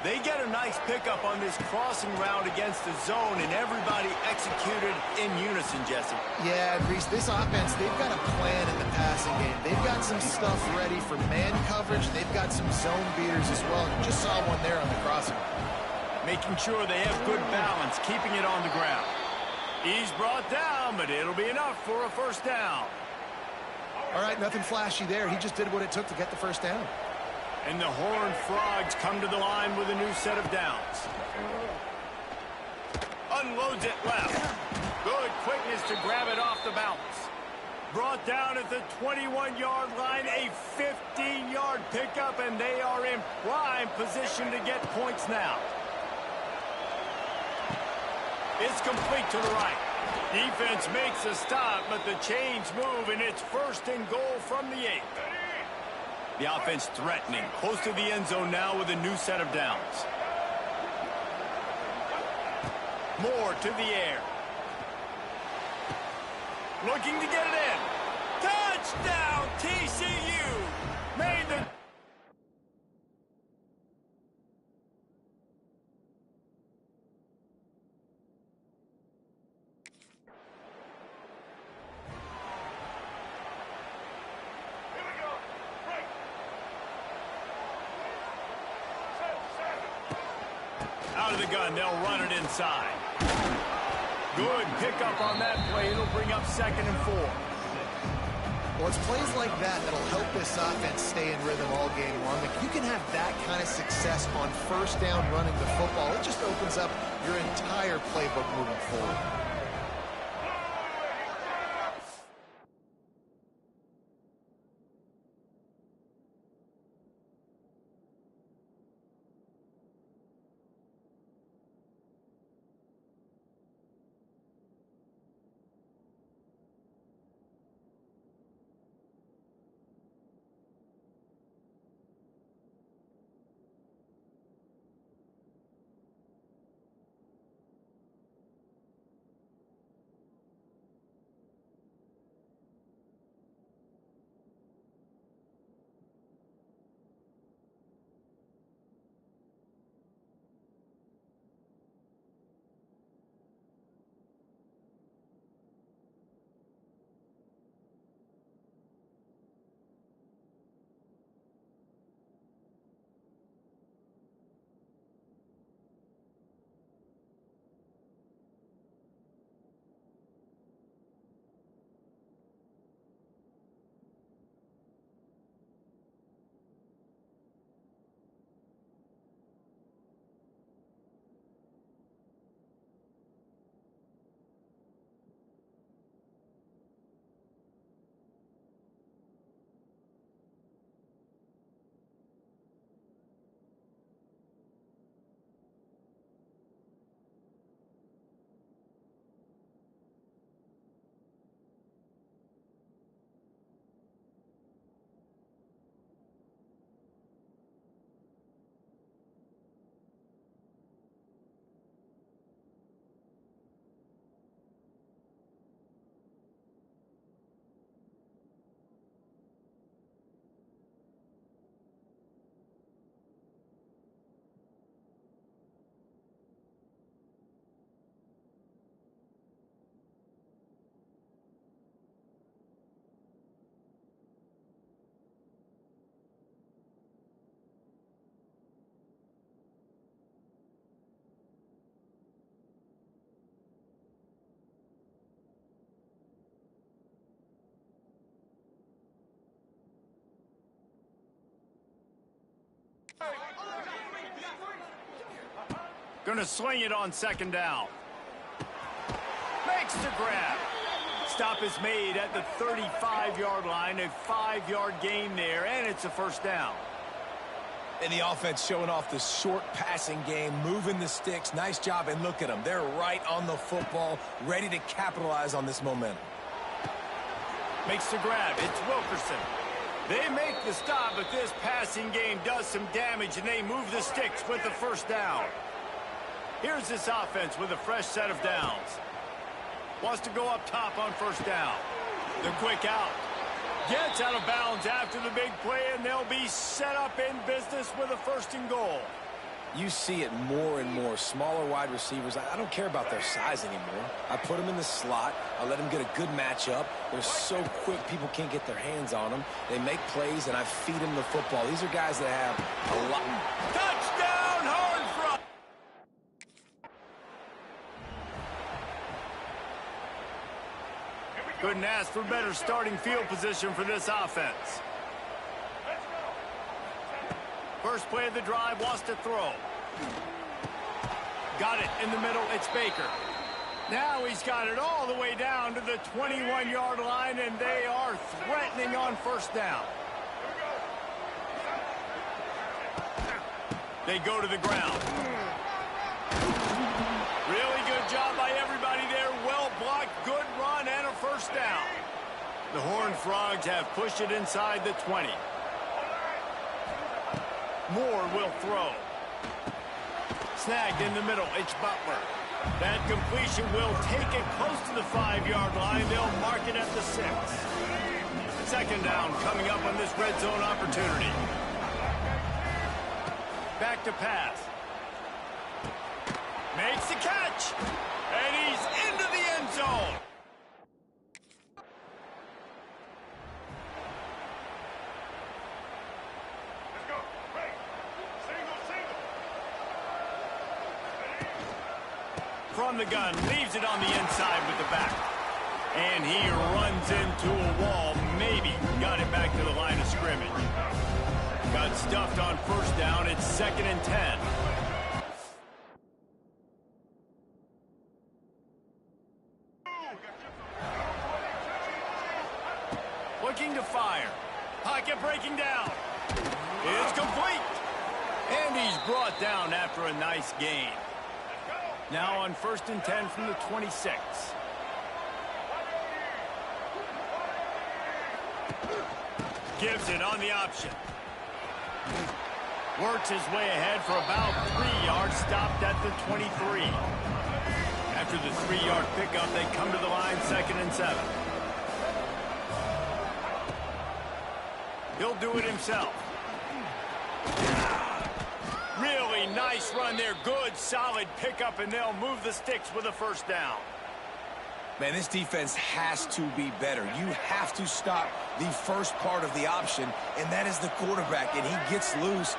They get a nice pickup on this crossing route against the zone, and everybody executed in unison, Jesse. Yeah, Reese, this offense, they've got a plan in the passing game. They've got some stuff ready for man coverage. They've got some zone beaters as well. You just saw one there on the crossing. Making sure they have good balance, keeping it on the ground. He's brought down, but it'll be enough for a first down. All right, nothing flashy there. He just did what it took to get the first down. And the Horned Frogs come to the line with a new set of downs. Unloads it left. Good quickness to grab it off the bounce. Brought down at the 21-yard line, a 15-yard pickup, and they are in prime position to get points now. It's complete to the right. Defense makes a stop, but the chains move, and it's first and goal from the 8. The offense threatening, close to the end zone now with a new set of downs. Moore to the air. Looking to get it in. Touchdown, TCU! Made the... Out of the gun, they'll run it inside. Good pickup on that play. It'll bring up 2nd and 4. Well, it's plays like that that'll help this offense stay in rhythm all game long. If you can have that kind of success on first down running the football, it just opens up your entire playbook moving forward. Gonna sling it on second down. Makes the grab. Stop is made at the 35-yard line, a 5-yard gain there, and it's a first down. And the offense showing off the short passing game, moving the sticks. Nice job, and look at them. They're right on the football, ready to capitalize on this momentum. Makes the grab. It's Wilkerson. They make the stop, but this passing game does some damage, and they move the sticks with the first down. Here's this offense with a fresh set of downs. Wants to go up top on first down. The quick out. Gets out of bounds after the big play, and they'll be set up in business with a first and goal. You see it more and more. Smaller wide receivers, I don't care about their size anymore. I put them in the slot. I let them get a good matchup. They're so quick, people can't get their hands on them. They make plays, and I feed them the football. These are guys that have a lot. Touchdown, Horned Frog! Couldn't ask for better starting field position for this offense. First play of the drive, wants to throw. Got it in the middle, it's Baker. Now he's got it all the way down to the 21-yard line, and they are threatening on first down. They go to the ground. Really good job by everybody there. Well blocked, good run, and a first down. The Horned Frogs have pushed it inside the 20. Moore will throw. Snagged in the middle, it's Butler. That completion will take it close to the 5-yard line. They'll mark it at the 6. Second down coming up on this red zone opportunity. Back to pass. Makes the catch. And he's into the end zone. Let's go. Right. Single. From the gun, leaves it on the inside with the back. And he runs into a wall. Maybe got it back to the line of scrimmage. Got stuffed on first down. It's 2nd and 10. Looking to fire. Pocket breaking down. It's complete. And he's brought down after a nice gain. Now on 1st and 10 from the 26. Gibson on the option. Works his way ahead for about 3 yards, stopped at the 23. After the 3-yard pickup, they come to the line, 2nd and 7. He'll do it himself. Really nice run there. Good, solid pickup, and they'll move the sticks with a first down. Man, this defense has to be better. You have to stop the first part of the option, and that is the quarterback, and he gets loose.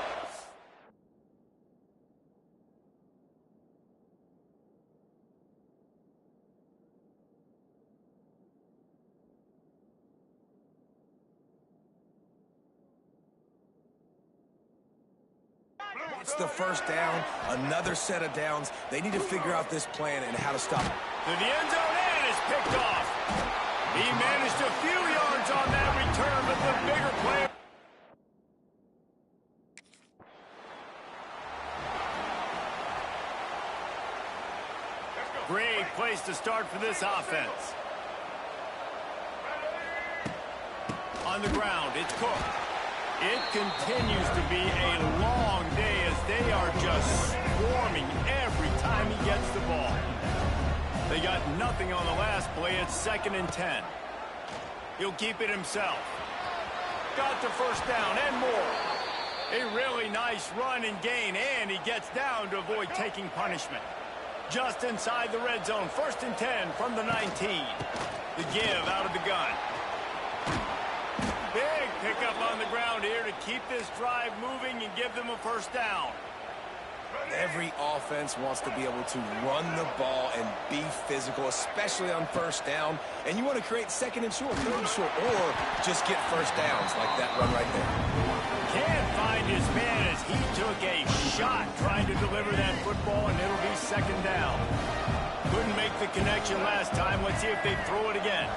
It's the first down, another set of downs. They need to figure out this plan and how to stop it. To the end zone, and is picked off. He managed a few yards on that return, but the bigger play. Great place to start for this offense. On the ground, it's Cook. It continues to be a long day as they are just swarming every time he gets the ball. They got nothing on the last play. It's 2nd and 10. He'll keep it himself. Got the first down and more. A really nice run and gain, and he gets down to avoid taking punishment. Just inside the red zone, 1st and 10 from the 19. The give out of the gun. Big pickup on the ground here to keep this drive moving and give them a first down. Every offense wants to be able to run the ball and be physical, especially on first down. And you want to create second and short, third and short, or just get first downs like that run right there. Can't find his man as he took a shot trying to deliver that football, and it'll be second down. Couldn't make the connection last time. Let's see if they throw it again.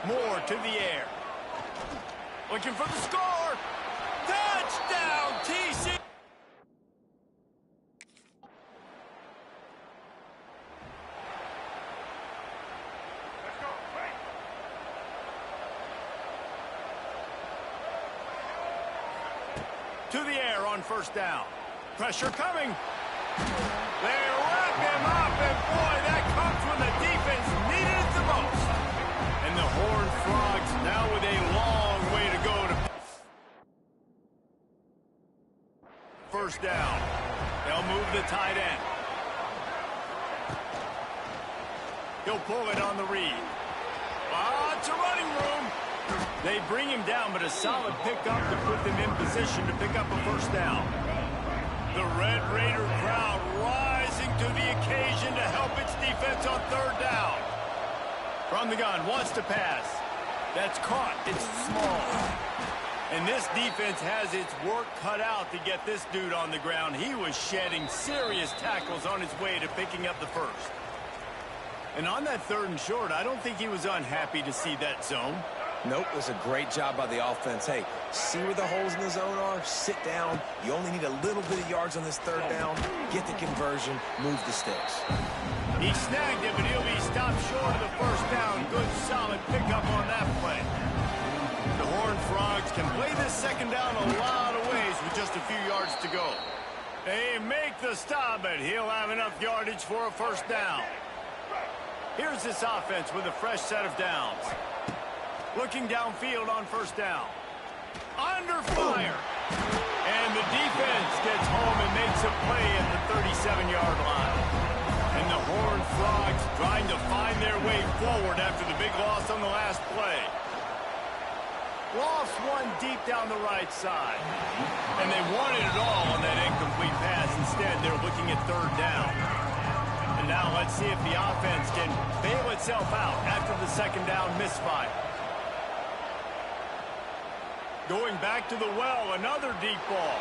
Moore to the air. Looking for the score. Touchdown, TC. To the air on first down. Pressure coming. They wrap him up, and boy, that comes when the defense needed it the most. And the Horned Frogs now with a long way to go to first down. They'll move the tight end. He'll pull it on the read. It's a running room. They bring him down, but a solid pickup to put them in position to pick up a first down. The Red Raider crowd rising to the occasion to help its defense on third down. From the gun, wants to pass. That's caught. It's small. And this defense has its work cut out to get this dude on the ground. He was shedding serious tackles on his way to picking up the first. And on that third and short, I don't think he was unhappy to see that zone. Nope, it was a great job by the offense. Hey, see where the holes in the zone are, sit down. You only need a little bit of yards on this third down. Get the conversion, move the sticks. He snagged it, but he'll be stopped short of the first down. Good, solid pickup on that play. The Horned Frogs can play this second down a lot of ways with just a few yards to go. They make the stop, but he'll have enough yardage for a first down. Here's this offense with a fresh set of downs. Looking downfield on first down. Under fire. And the defense gets home and makes a play at the 37-yard line. And the Horned Frogs trying to find their way forward after the big loss on the last play. Lost one deep down the right side. And they wanted it all on that incomplete pass. Instead, they're looking at third down. And now let's see if the offense can bail itself out after the second down misfire. Going back to the well, another deep ball.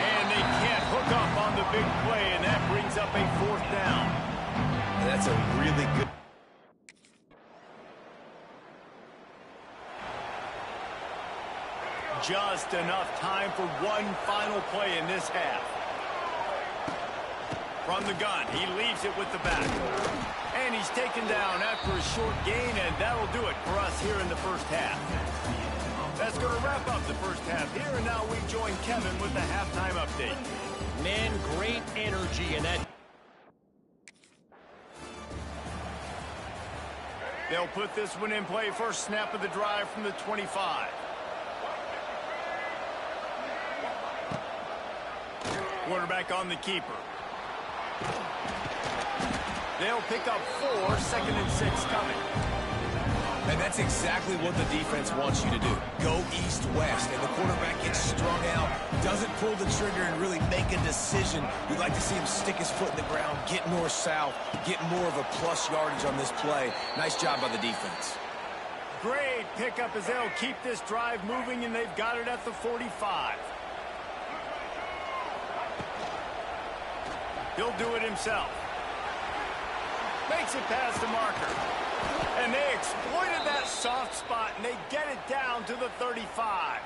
And they can't hook up on the big play, and that brings up a fourth down. That's a really good... Just enough time for one final play in this half. From the gun, he leaves it with the back. And he's taken down after a short gain, and that'll do it for us here in the first half. That's going to wrap up the first half here, and now we join Kevin with the halftime update. Man, great energy in that. They'll put this one in play. First snap of the drive from the 25. Quarterback on the keeper. They'll pick up 4, 2nd and 6 coming. And that's exactly what the defense wants you to do. Go east-west, and the quarterback gets strung out, doesn't pull the trigger and really make a decision. You'd like to see him stick his foot in the ground, get north-south, get more of a plus yardage on this play. Nice job by the defense. Great pickup as they'll keep this drive moving, and they've got it at the 45. He'll do it himself. Makes it past the marker. And they exploited that soft spot, and they get it down to the 35.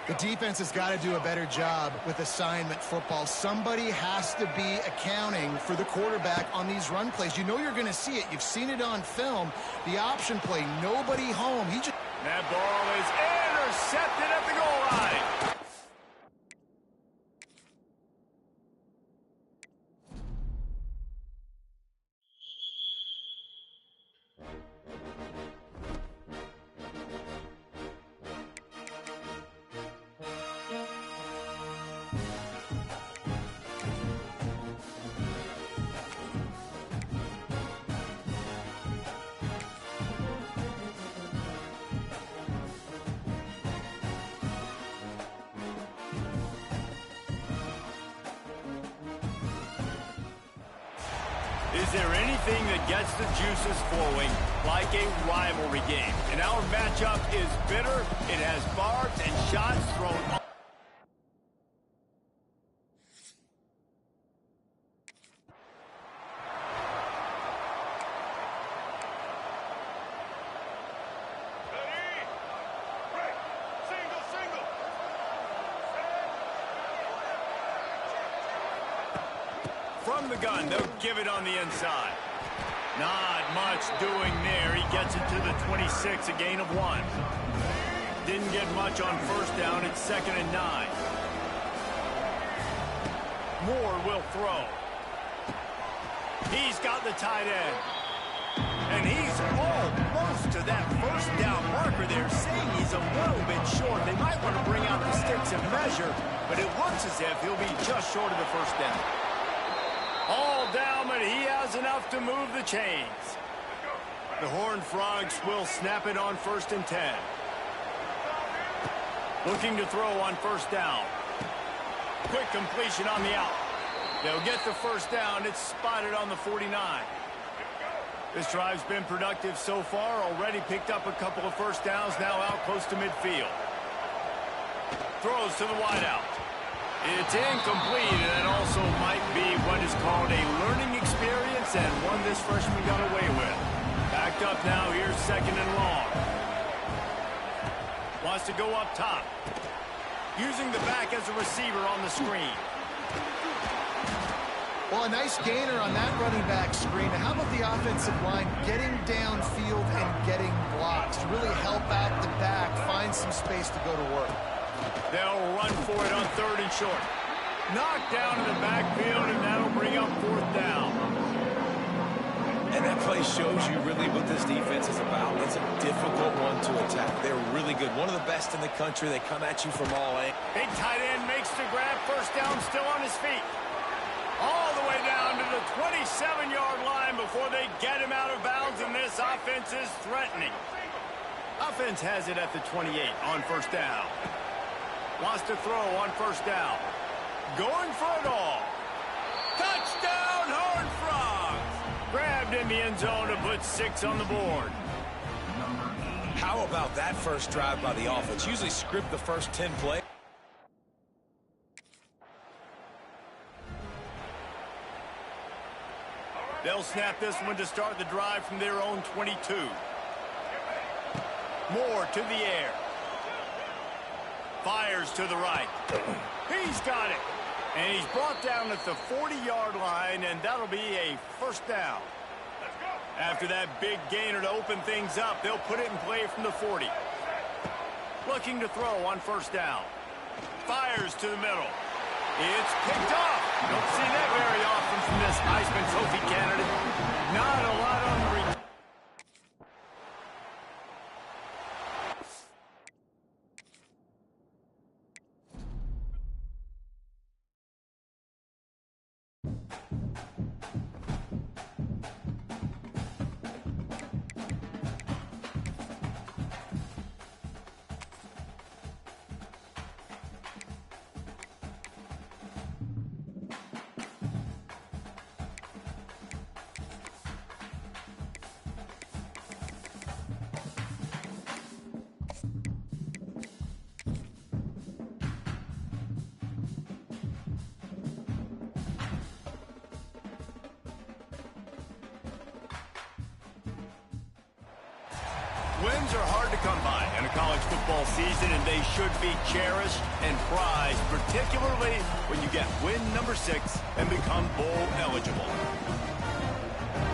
The defense has got to do a better job with assignment football. Somebody has to be accounting for the quarterback on these run plays. You know you're going to see it. You've seen it on film. The option play, nobody home. That ball is intercepted at the goal line. Is there anything that gets the juices flowing like a rivalry game? And our matchup is bitter. It has barbs and shots thrown up. From the gun, they'll give it on the inside. Not much doing there. He gets it to the 26, a gain of 1. Didn't get much on first down. It's 2nd and 9. Moore will throw. He's got the tight end. And he's almost to that first down marker there, saying he's a little bit short. They might want to bring out the sticks and measure, but it looks as if he'll be just short of the first down. All down, but he has enough to move the chains. The Horned Frogs will snap it on 1st and 10. Looking to throw on first down. Quick completion on the out. They'll get the first down. It's spotted on the 49. This drive's been productive so far. Already picked up a couple of first downs. Now out close to midfield. Throws to the wideout. It's incomplete, and that also might be what is called a learning experience, and one this freshman got away with. Backed up now, here's 2nd and long. Wants to go up top. Using the back as a receiver on the screen. Well, a nice gainer on that running back screen. How about the offensive line getting downfield and getting blocks to really help out the back, find some space to go to work? They'll run for it on 3rd and short. Knocked down in the backfield, and that'll bring up 4th down. And that play shows you really what this defense is about. It's a difficult one to attack. They're really good. One of the best in the country. They come at you from all angles. Big tight end makes the grab. First down, still on his feet. All the way down to the 27-yard line before they get him out of bounds, and this offense is threatening. Offense has it at the 28 on first down. Wants to throw on first down. Going for it all. Touchdown, Horned Frogs! Grabbed in the end zone to put 6 on the board. How about that first drive by the offense? Usually script the first 10 plays. They'll snap this one to start the drive from their own 22. Moore to the air. Fires to the right. He's got it. And he's brought down at the 40-yard line, and that'll be a first down. After that big gainer to open things up, they'll put it in play from the 40. Looking to throw on first down. Fires to the middle. It's picked off. Don't see that very often from this Heisman Trophy candidate. Not a lot on the return. Wins are hard to come by in a college football season, and they should be cherished and prized, particularly when you get win number 6 and become bowl eligible.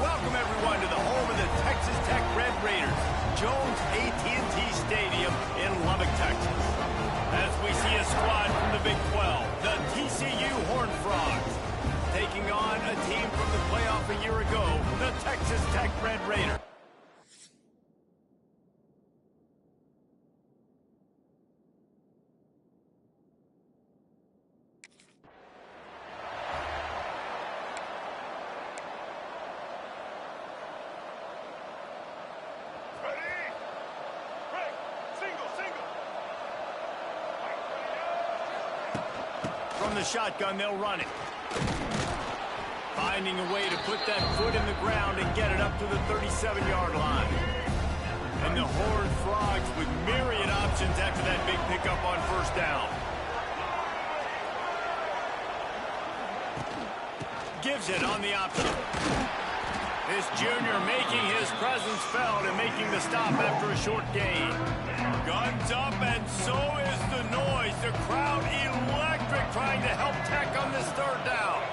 Welcome, everyone, to the home of the Texas Tech Red Raiders, Jones AT&T Stadium in Lubbock, Texas. As we see a squad from the Big 12, the TCU Horned Frogs, taking on a team from the playoff a year ago, the Texas Tech Red Raiders. From the shotgun, they'll run it. finding a way to put that foot in the ground and get it up to the 37-yard line. And the Horned Frogs with myriad options after that big pickup on first down. Gives it on the option. This junior making his presence felt and making the stop after a short gain. Guns up, and so is the noise. The crowd electric trying to help Tech on this third down.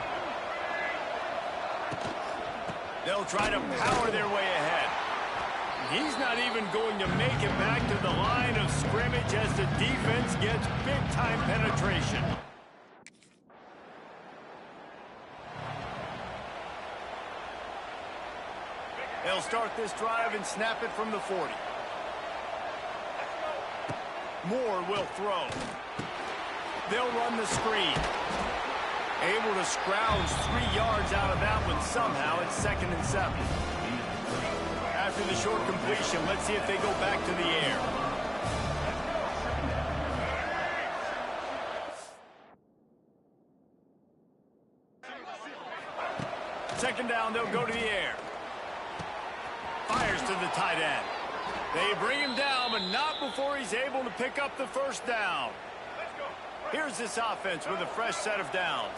They'll try to power their way ahead. He's not even going to make it back to the line of scrimmage as the defense gets big-time penetration. They'll start this drive and snap it from the 40. Moore will throw. They'll run the screen. Able to scrounge 3 yards out of that one somehow. It's 2nd and 7. After the short completion, let's see if they go back to the air. Second down, they'll go to the air. Fires to the tight end. They bring him down, but not before he's able to pick up the first down. Here's this offense with a fresh set of downs.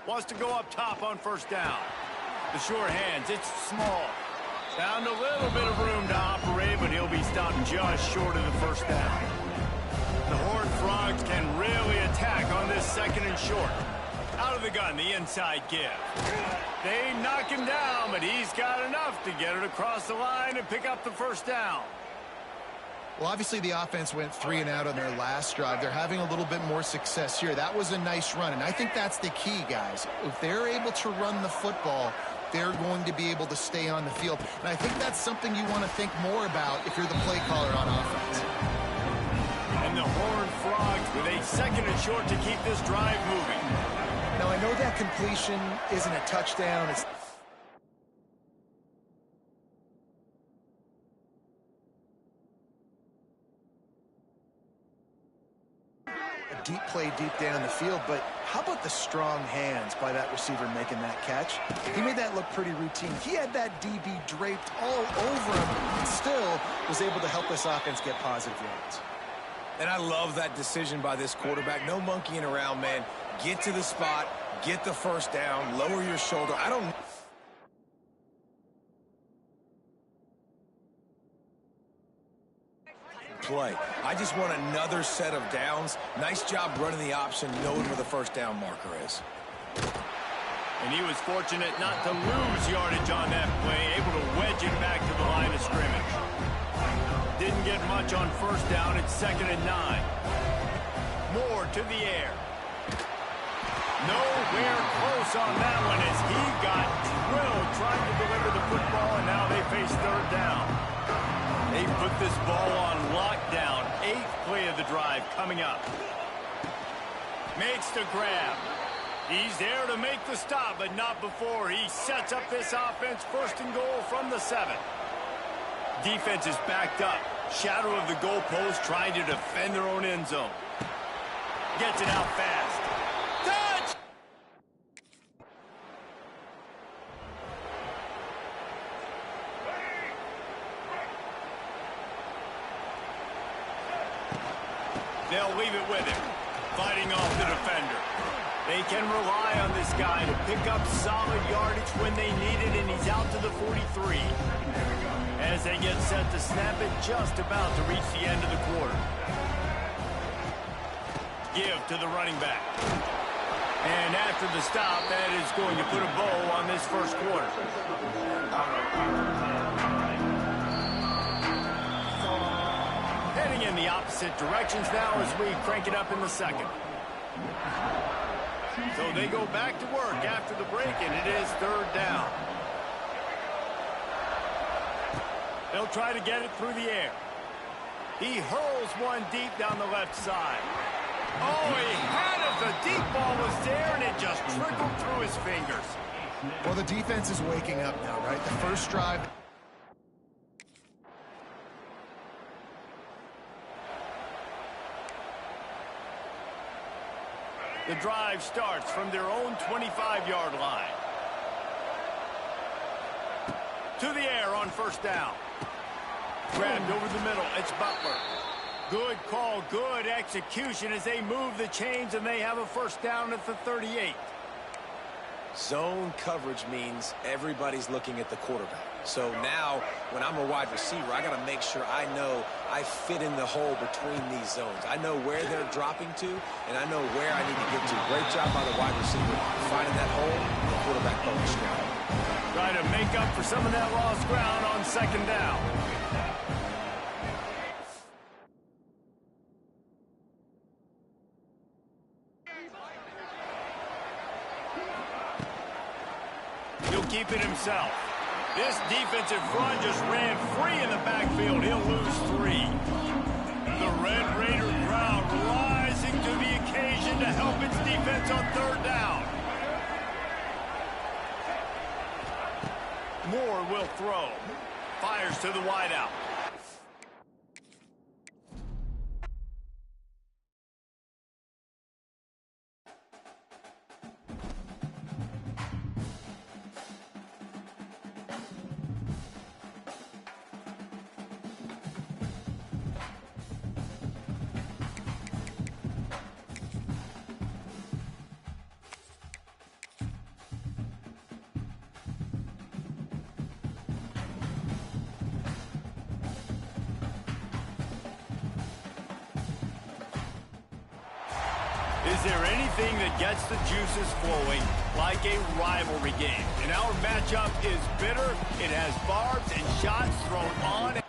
Wants to go up top on first down. The short hands, it's small. Found a little bit of room to operate, but he'll be stopped just short of the first down. The Horned Frogs can really attack on this 2nd and short. Out of the gun, the inside give. They knock him down, but he's got enough to get it across the line and pick up the first down. Well, obviously the offense went 3 and out on their last drive. They're having a little bit more success here. That was a nice run, and I think that's the key, guys. If they're able to run the football, they're going to be able to stay on the field. And I think that's something you want to think more about if you're the play caller on offense. And the Horned Frogs with a 2nd and short to keep this drive moving. Now, I know that completion isn't a touchdown. It's deep play deep down the field, but how about the strong hands by that receiver making that catch? He made that look pretty routine. He had that DB draped all over him and still was able to help this offense get positive yards. And I love that decision by this quarterback. No monkeying around, man. Get to the spot, get the first down, lower your shoulder. I don't... play. I just want another set of downs. Nice job running the option, knowing where the first down marker is. And he was fortunate not to lose yardage on that play, able to wedge it back to the line of scrimmage. Didn't get much on first down. It's 2nd and 9. Moore to the air. Nowhere close on that one as he got drilled trying to deliver the football, and now they face 3rd down. They put this ball on lockdown. 8th play of the drive coming up. Makes the grab. He's there to make the stop, but not before. He sets up this offense 1st and goal from the 7. Defense is backed up. Shadow of the goalpost trying to defend their own end zone. Gets it out fast. Touch! They'll leave it with him, fighting off the defender. They can rely on this guy to pick up solid yardage when they need it, and he's out to the 43. As they get set to snap it, just about to reach the end of the quarter. Give to the running back. And after the stop, that is going to put a bow on this first quarter. Heading in the opposite directions now as we crank it up in the 2nd. So they go back to work after the break, and it is 3rd down. They'll try to get it through the air. He hurls one deep down the left side. Oh, he had it. The deep ball was there, and it just trickled through his fingers. Well, the defense is waking up now, right? The first drive... The drive starts from their own 25-yard line. To the air on 1st down. Grabbed over the middle. It's Butler. Good call, good execution as they move the chains, and they have a 1st down at the 38. Zone coverage means everybody's looking at the quarterback. So now, when I'm a wide receiver, I got to make sure I know I fit in the hole between these zones. I know where they're dropping to, and I know where I need to get to. Great job by the wide receiver finding that hole, the quarterback going straight. Trying to make up for some of that lost ground on 2nd down. He'll keep it himself. This defensive front just ran free in the backfield. He'll lose 3. The Red Raider crowd rising to the occasion to help its defense on 3rd down. Moore will throw. Fires to the wideout. Is there anything that gets the juices flowing like a rivalry game? And our matchup is bitter. It has barbs and shots thrown on.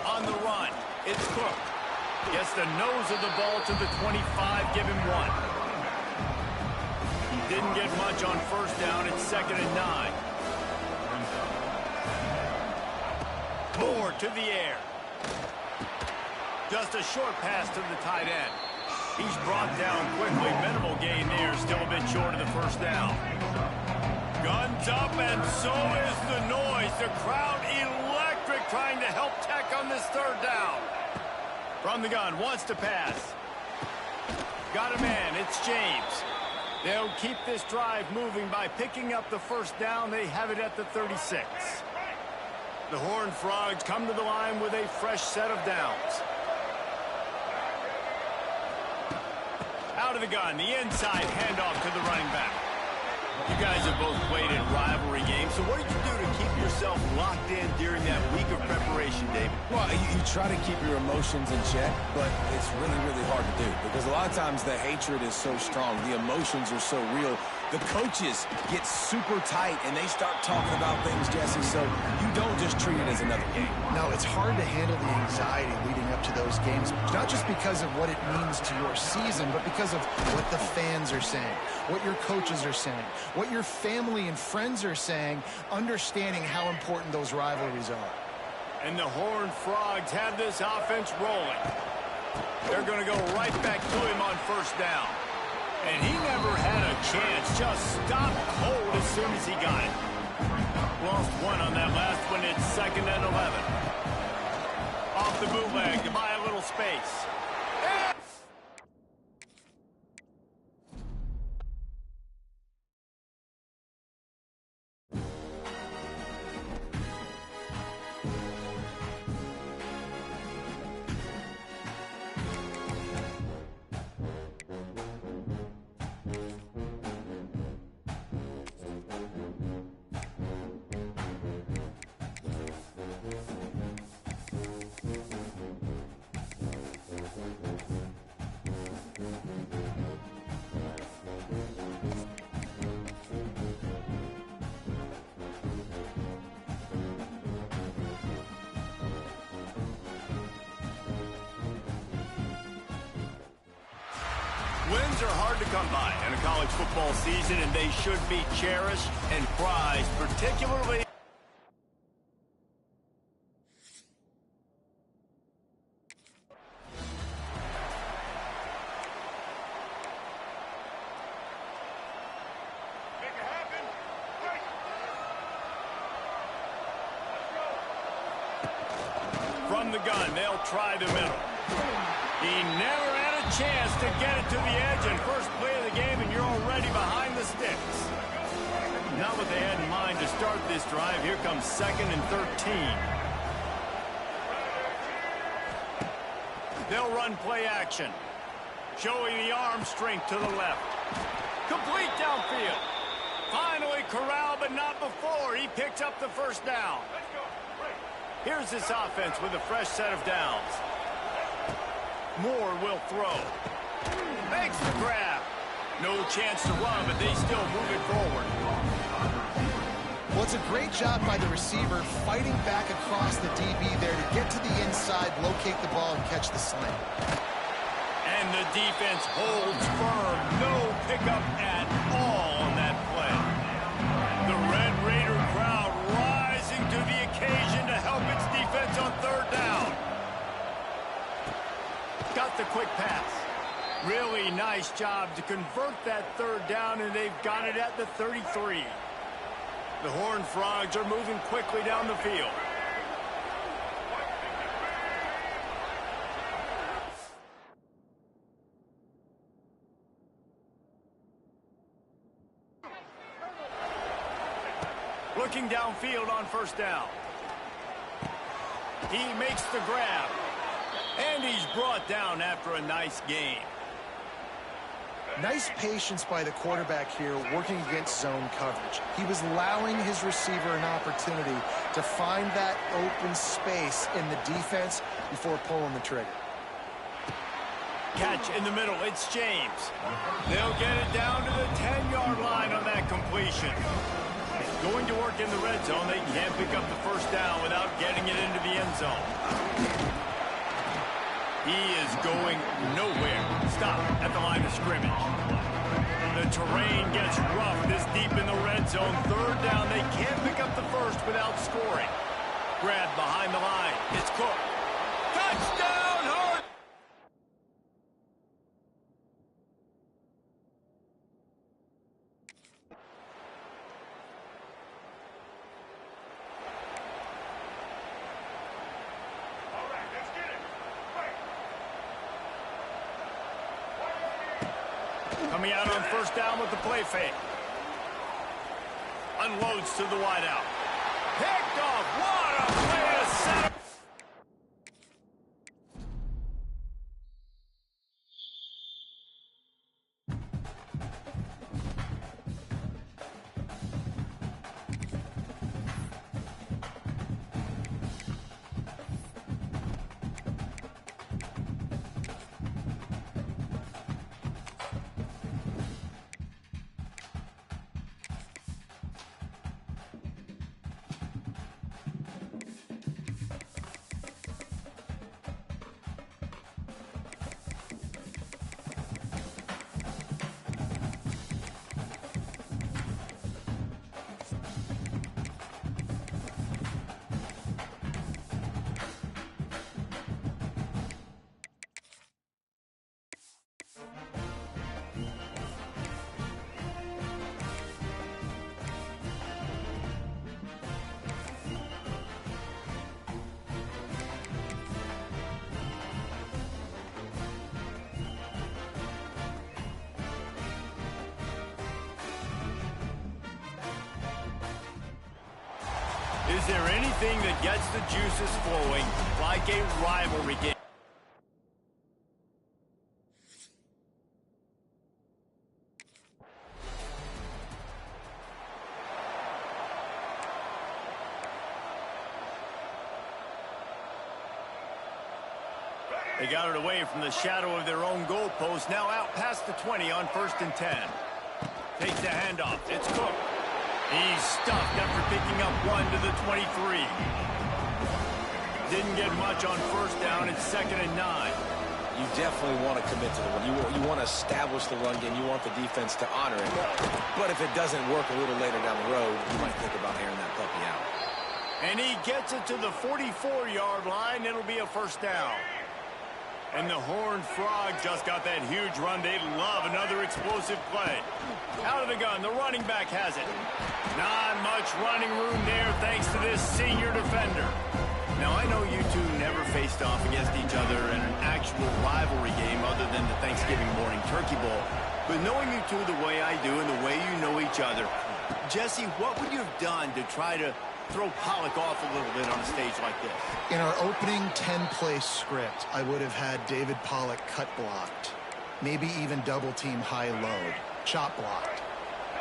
On the run, it's Cook. Gets the nose of the ball to the 25, give him 1. didn't get much on first down. It's 2nd and 9. Moore to the air. Just a short pass to the tight end. He's brought down quickly. Minimal gain there. Still a bit short of the first down. Guns up, and so is the noise. The crowd electric, trying to help Tech on this 3rd down. From the gun, wants to pass. Got a man. It's James. They'll keep this drive moving by picking up the first down. They have it at the 36. The Horned Frogs come to the line with a fresh set of downs. Out of the gun, the inside handoff to the running back. You guys have both played in rivalry games, so what did you do to keep yourself locked in during that week of preparation, David? Well, you try to keep your emotions in check, but it's really, really hard to do because a lot of times the hatred is so strong. The emotions are so real. The coaches get super tight, and they start talking about things, Jesse, so you don't just treat it as another game. No, it's hard to handle the anxiety leading up to those games, not just because of what it means to your season, but because of what the fans are saying, what your coaches are saying, what your family and friends are saying, understanding how important those rivalries are. And the Horned Frogs have this offense rolling. They're going to go right back to him on first down. And he never had a chance, just stopped cold as soon as he got it. Lost one on that last one. It's 2nd and 11. Off the bootleg to buy a little space. Wins are hard to come by in a college football season, and they should be cherished and prized, particularly. From the gun, they'll try the middle. He never had a chance to get it to the edge, and first play of the game, and you're already behind the sticks. Not what they had in mind to start this drive. Here comes 2nd and 13. They'll run play action, showing the arm strength to the left. Complete downfield. Finally corralled, but not before. He picks up the first down. Here's this offense with a fresh set of downs. Moore will throw. Makes the grab. No chance to run, but they still move it forward. Well, it's a great job by the receiver fighting back across the DB there to get to the inside, locate the ball, and catch the slant. And the defense holds firm. No pickup at all on that play. The Red Raider crowd rising to the occasion to help its defense on 3rd down. Got the quick pass. Really nice job to convert that 3rd down, and they've got it at the 33. The Horned Frogs are moving quickly down the field. Looking downfield on first down. He makes the grab. And he's brought down after a nice game. Nice patience by the quarterback here working against zone coverage. He was allowing his receiver an opportunity to find that open space in the defense before pulling the trigger. Catch in the middle. It's James. They'll get it down to the 10-yard line on that completion. Going to work in the red zone. They can't pick up the first down without getting it into the end zone. He is going nowhere. Stop at the line of scrimmage. The terrain gets rough this deep in the red zone. Third down, they can't pick up the first without scoring. Grab behind the line. It's Cook. Touchdown, Hurts! Coming out on first down with the play fake. Unloads to the wideout. Picked off. What a play to set up. Is there anything that gets the juices flowing like a rivalry game? They got it away from the shadow of their own goalpost. Now out past the 20 on 1st and 10. Takes the handoff. It's Cook. He's stuffed after picking up one to the 23. Didn't get much on first down. It's 2nd and 9. You definitely want to commit to the run. You want to establish the run game. You want the defense to honor it. But if it doesn't work a little later down the road, you might think about airing that puppy out. And he gets it to the 44-yard line. It'll be a first down. And the Horned Frog just got that huge run. They love another explosive play. Out of the gun, the running back has it. Not much running room there thanks to this senior defender. Now, I know you two never faced off against each other in an actual rivalry game other than the Thanksgiving morning turkey bowl. But knowing you two the way I do and the way you know each other, Jesse, what would you have done to try to throw Pollock off a little bit on a stage like this? In our opening 10-play script, I would have had David Pollock cut blocked, maybe even double-team high-load, chop blocked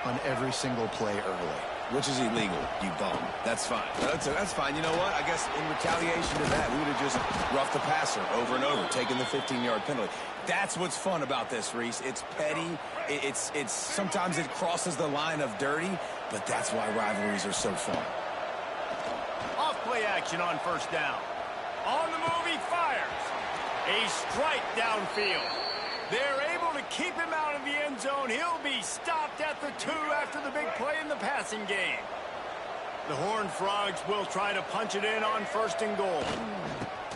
on every single play early. Which is illegal, you bum. That's fine. That's fine. You know what? I guess in retaliation to that, we would have just roughed the passer over and over, taking the 15-yard penalty. That's what's fun about this, Reese. It's petty. It's sometimes it crosses the line of dirty, but that's why rivalries are so fun. Off-play action on first down. On the move, he fires. A strike downfield. They're able to keep him out of the end zone. He'll be stopped at the 2 after the big play in the passing game. The Horned Frogs will try to punch it in on 1st and goal.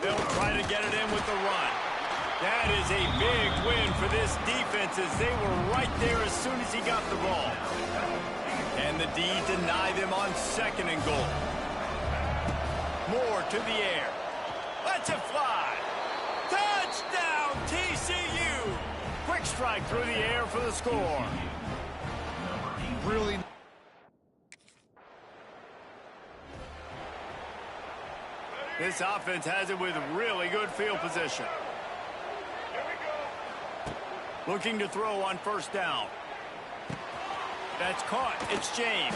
They'll try to get it in with the run. That is a big win for this defense as they were right there as soon as he got the ball. And the D deny them on 2nd and goal. Moore to the air. Let's it fly. Touchdown, TCU. Quick strike through the air for the score. Really. This offense has it with really good field position. Looking to throw on 1st down. That's caught. It's James.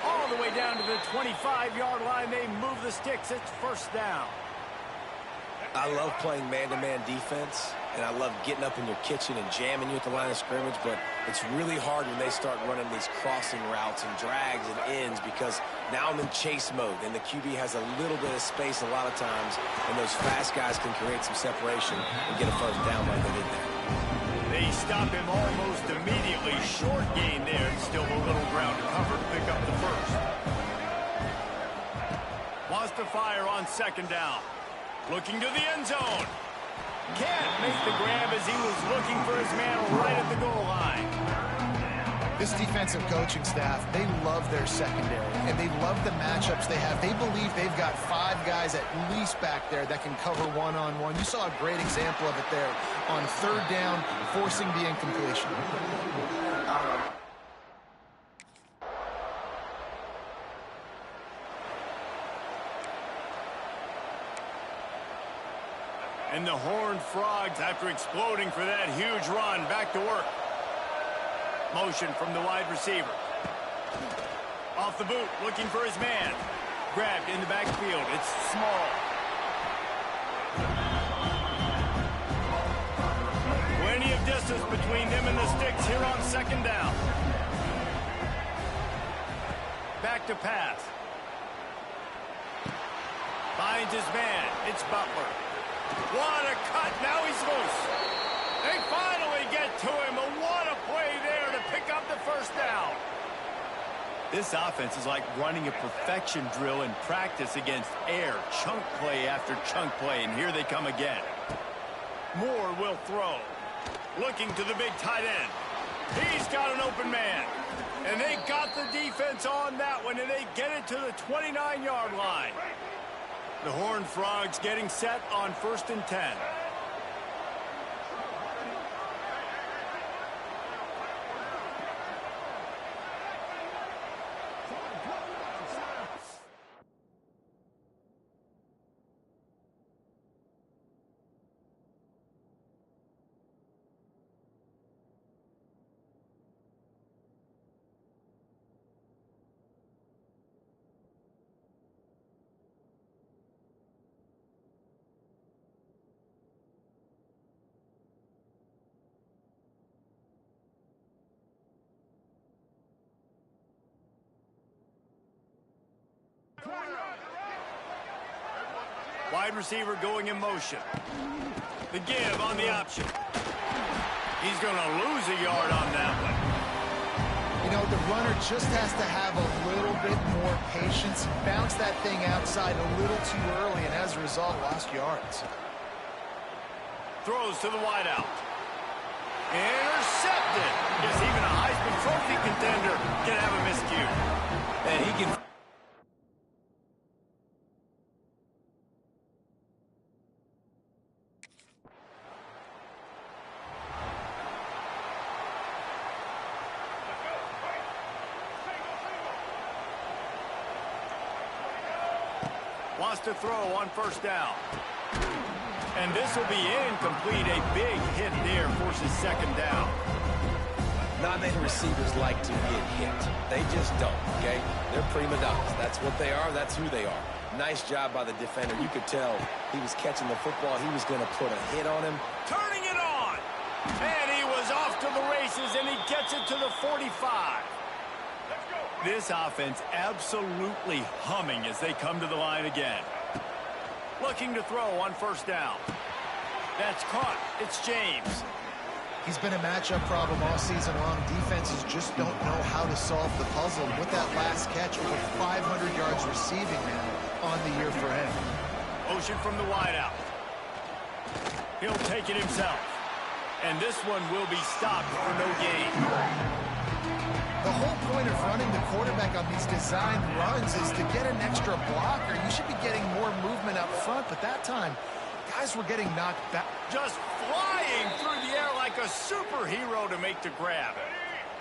All the way down to the 25-yard line. They move the sticks. It's 1st down. I love playing man-to-man defense, and I love getting up in your kitchen and jamming you at the line of scrimmage, but it's really hard when they start running these crossing routes and drags and ends because now I'm in chase mode, and the QB has a little bit of space a lot of times, and those fast guys can create some separation and get a 1st down like they did there. They stop him almost immediately. Short gain there. Still a little ground to cover to pick up the first. Wants to fire on second down. Looking to the end zone. Can't make the grab as he was looking for his man right at the goal line. This defensive coaching staff, they love their secondary, and they love the matchups they have. They believe they've got 5 guys at least back there that can cover one-on-one. You saw a great example of it there on third down, forcing the incompletion. And the Horned Frogs, after exploding for that huge run, back to work. Motion from the wide receiver. Off the boot, looking for his man. Grabbed in the backfield. It's small. Plenty of distance between them and the sticks here on second down. Back to pass. Finds his man. It's Butler. What a cut. Now he's loose. They finally get to him. What a play there to pick up the first down. This offense is like running a perfection drill in practice against air. Chunk play after chunk play, and here they come again. Moore will throw. Looking to the big tight end. He's got an open man. And they got the defense on that one, and they get it to the 29-yard line. The Horned Frogs getting set on 1st and 10. Wide receiver going in motion. The give on the option. He's going to lose a yard on that one. You know, the runner just has to have a little bit more patience. Bounce that thing outside a little too early, and as a result, lost yards. Throws to the wideout. Intercepted. Guess even a Heisman Trophy contender can have a miscue. And he can... Wants to throw on 1st down. And this will be incomplete. A big hit there forces 2nd down. Not many receivers like to get hit. They just don't, okay? They're prima donnas. That's what they are. That's who they are. Nice job by the defender. You could tell he was catching the football. He was going to put a hit on him. Turning it on. And he was off to the races, and he gets it to the 45. This offense absolutely humming as they come to the line again. Looking to throw on 1st down. That's caught. It's James. He's been a matchup problem all season long. Defenses just don't know how to solve the puzzle. With that last catch, over 500 yards receiving now on the year for him. Motion from the wideout. He'll take it himself. And this one will be stopped for no gain. The whole point of running the quarterback on these designed runs is to get an extra blocker. You should be getting more movement up front, but that time, guys were getting knocked back. Just flying through the air like a superhero to make the grab.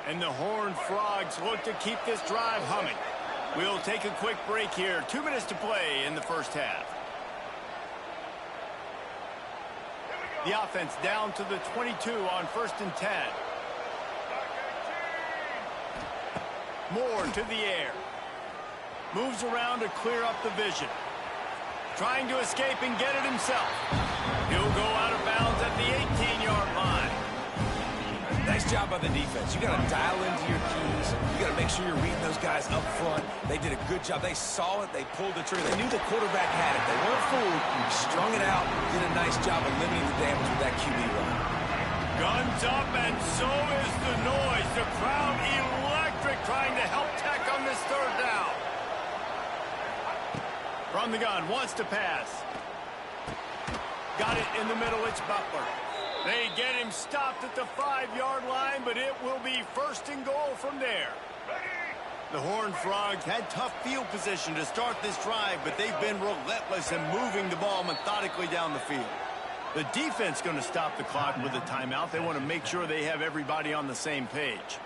And the Horned Frogs look to keep this drive humming. We'll take a quick break here. 2 minutes to play in the 1st half. The offense down to the 22 on 1st and 10. Moore to the air. Moves around to clear up the vision. Trying to escape and get it himself. He'll go out of bounds at the 18-yard line. Nice job by the defense. You got to dial into your keys. You got to make sure you're reading those guys up front. They did a good job. They saw it. They pulled the trigger. They knew the quarterback had it. They weren't fooled. Strung it out. Did a nice job of limiting the damage with that QB run. Guns up, and so is the noise. The crowd electric, trying to help Tech on this third down. From the gun, wants to pass. Got it in the middle, it's Butler. They get him stopped at the 5-yard line, but it will be 1st and goal from there. The Horned Frogs had tough field position to start this drive, but they've been relentless in moving the ball methodically down the field. The defense going to stop the clock with a timeout. They want to make sure they have everybody on the same page.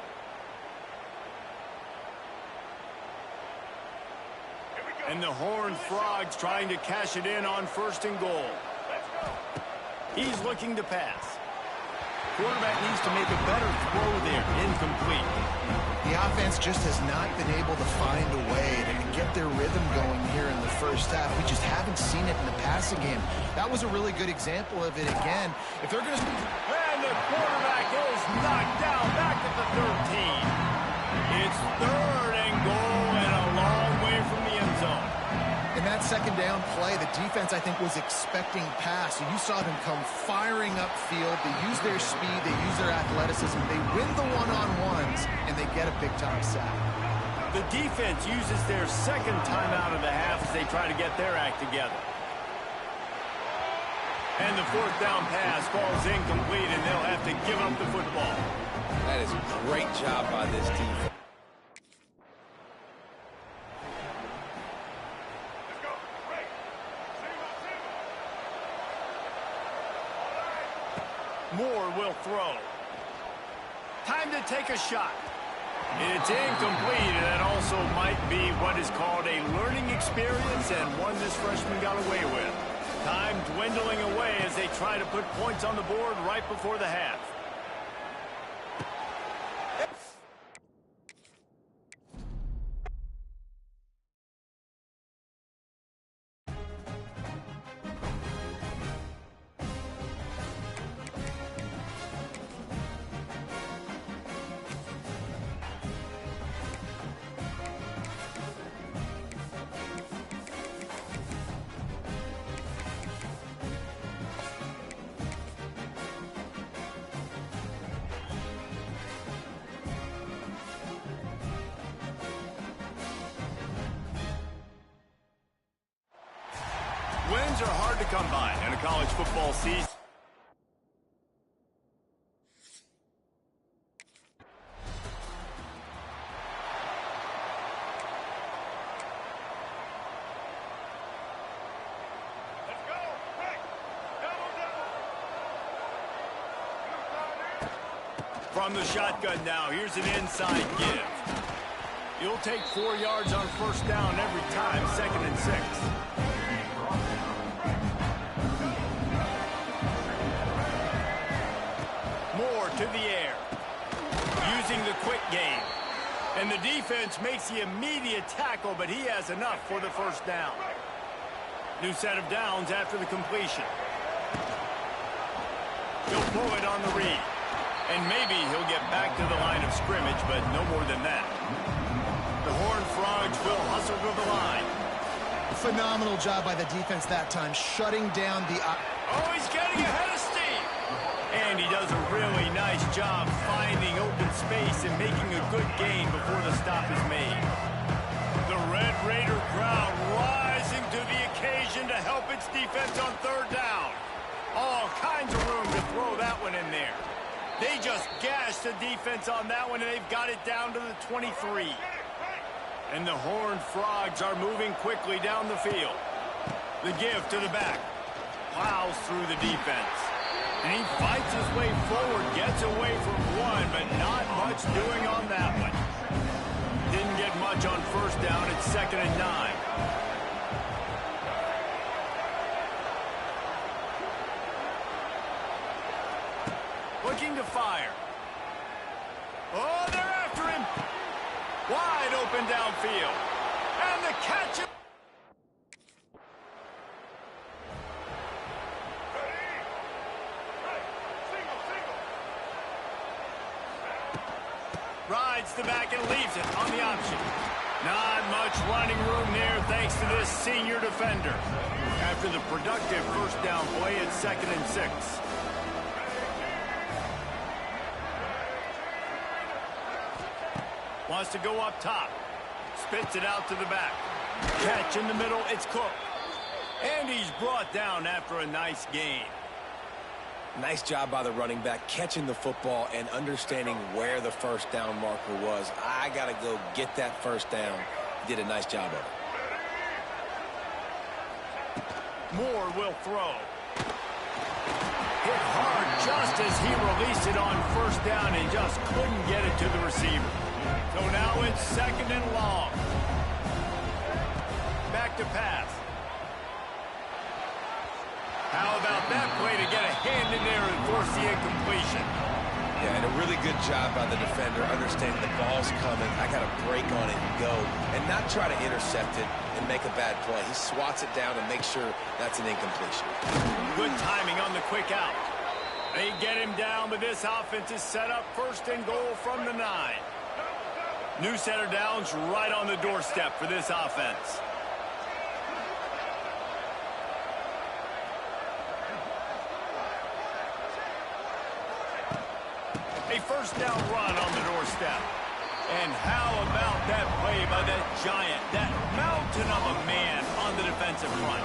And the Horned Frogs trying to cash it in on 1st and goal. He's looking to pass. Quarterback needs to make a better throw there. Incomplete. The offense just has not been able to find a way to get their rhythm going here in the first half. We just haven't seen it in the passing game. That was a really good example of it again. If they're going to... And the quarterback is knocked down back at the 13. It's 3rd and goal and a long way from the end zone. In that 2nd down play, the defense, I think, was expecting pass. So you saw them come firing upfield. They use their speed. They use their athleticism. They win the one-on-ones, and they get a big-time sack. The defense uses their 2nd timeout of the half as they try to get their act together. And the 4th down pass falls incomplete, and they'll have to give up the football. That is a great job by this defense. Moore will throw. Time to take a shot. It's incomplete, and that also might be what is called a learning experience and one this freshman got away with. Time dwindling away as they try to put points on the board right before the half. Wins are hard to come by in a college football season. From the shotgun now, here's an inside give. You'll take 4 yards on 1st down every time, 2nd and 6. Moore to the air, using the quick game. And the defense makes the immediate tackle, but he has enough for the 1st down. New set of downs after the completion. He'll pull it on the read. And maybe he'll get back to the line of scrimmage, but no more than that. The Horned Frogs will hustle to the line. Phenomenal job by the defense that time, shutting down the... Oh, he's getting ahead of steam. And he does a really nice job finding open space and making a good gain before the stop is made. The Red Raider crowd rising to the occasion to help its defense on 3rd down. All kinds of room to throw that one in there. They just gashed the defense on that one, and they've got it down to the 23. And the Horned Frogs are moving quickly down the field. The give to the back. Plows through the defense. And he fights his way forward, gets away from one, but not much doing on that one. Didn't get much on 1st down. It's 2nd and 9. Looking to fire. Oh, they're after him. Wide open downfield. And the catch. Rides the back and leaves it on the option. Not much running room there thanks to this senior defender. After the productive 1st down play, it's 2nd and 6. Wants to go up top. Spits it out to the back. Catch in the middle. It's Cook. And he's brought down after a nice gain. Nice job by the running back, catching the football and understanding where the first down marker was. I got to go get that first down. He did a nice job of it. Moore will throw. Hit hard just as he released it on first down and just couldn't get it to the receiver. So now it's 2nd and long. Back to pass. How about that play to get a hand in there and force the incompletion? Yeah, and a really good job by the defender, understanding the ball's coming. I got to break on it and go, and not try to intercept it and make a bad play. He swats it down and makes sure that's an incompletion. Good timing on the quick out. They get him down, but this offense is set up 1st and goal from the 9. New set of downs right on the doorstep for this offense. A first down run on the doorstep. And how about that play by that giant, that mountain of a man on the defensive front?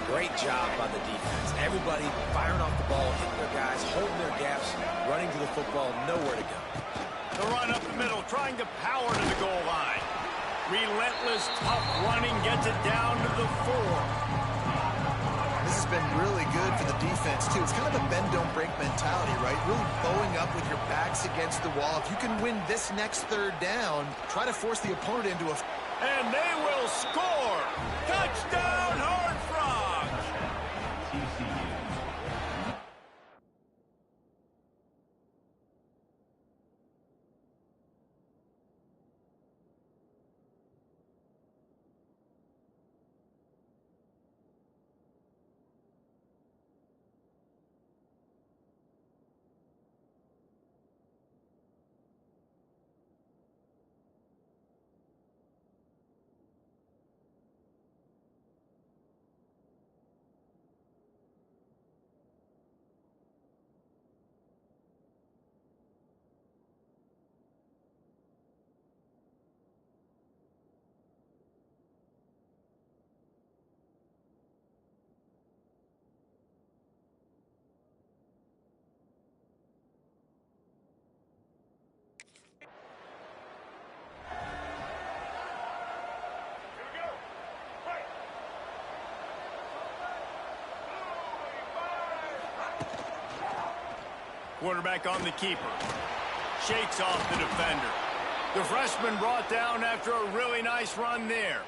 Great job by the defense. Everybody firing off the ball, hitting their guys, holding their gaps, running to the football, nowhere to go. The run up the middle, trying to power to the goal line. Relentless, tough running, gets it down to the 4. This has been really good for the defense, too. It's kind of a bend-don't-break mentality, right? Really bowing up with your backs against the wall. If you can win this next 3rd down, try to force the opponent into a... And they will score! Touchdown, Horned Frogs! Quarterback on the keeper. Shakes off the defender. The freshman brought down after a really nice run there.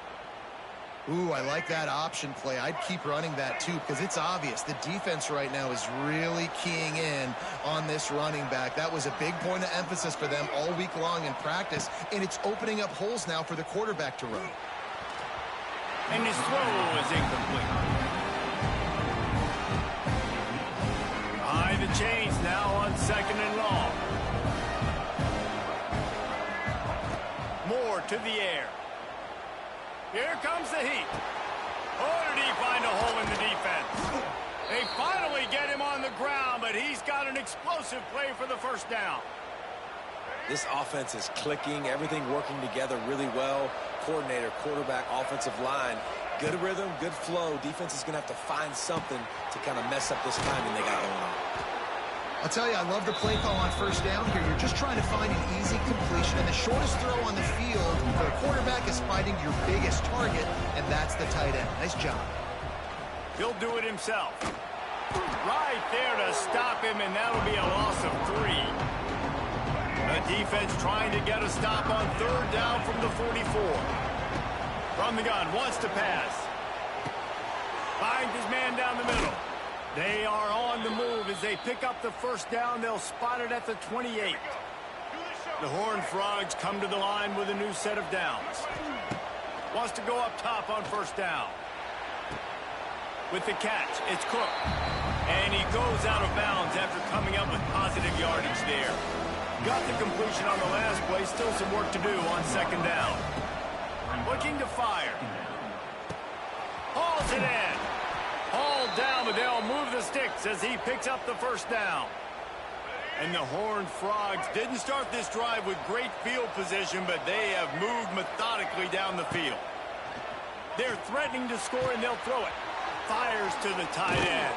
Ooh, I like that option play. I'd keep running that, too, because it's obvious. The defense right now is really keying in on this running back. That was a big point of emphasis for them all week long in practice, and it's opening up holes now for the quarterback to run. And his throw is incomplete. Behind the chains now on 2nd and long. Moore to the air. Here comes the heat. Oh, did he find a hole in the defense? They finally get him on the ground, but he's got an explosive play for the first down. This offense is clicking, everything working together really well. Coordinator, quarterback, offensive line. Good rhythm, good flow. Defense is going to have to find something to kind of mess up this timing they got going on. I'll tell you, I love the play call on first down here. You're just trying to find an easy completion, and the shortest throw on the field for a quarterback is finding your biggest target, and that's the tight end. Nice job. He'll do it himself. Right there to stop him, and that'll be a loss of 3. The defense trying to get a stop on 3rd down from the 44. From the gun, wants to pass. Finds his man down the middle. They are on the move as they pick up the first down. They'll spot it at the 28. The Horned Frogs come to the line with a new set of downs. Wants to go up top on first down. With the catch, it's Cook. And he goes out of bounds after coming up with positive yardage there. Got the completion on the last play. Still some work to do on 2nd down. Looking to fire. Hauls it in. Hauled down, but they'll move the sticks as he picks up the first down. And the Horned Frogs didn't start this drive with great field position, but they have moved methodically down the field. They're threatening to score, and they'll throw it. Fires to the tight end.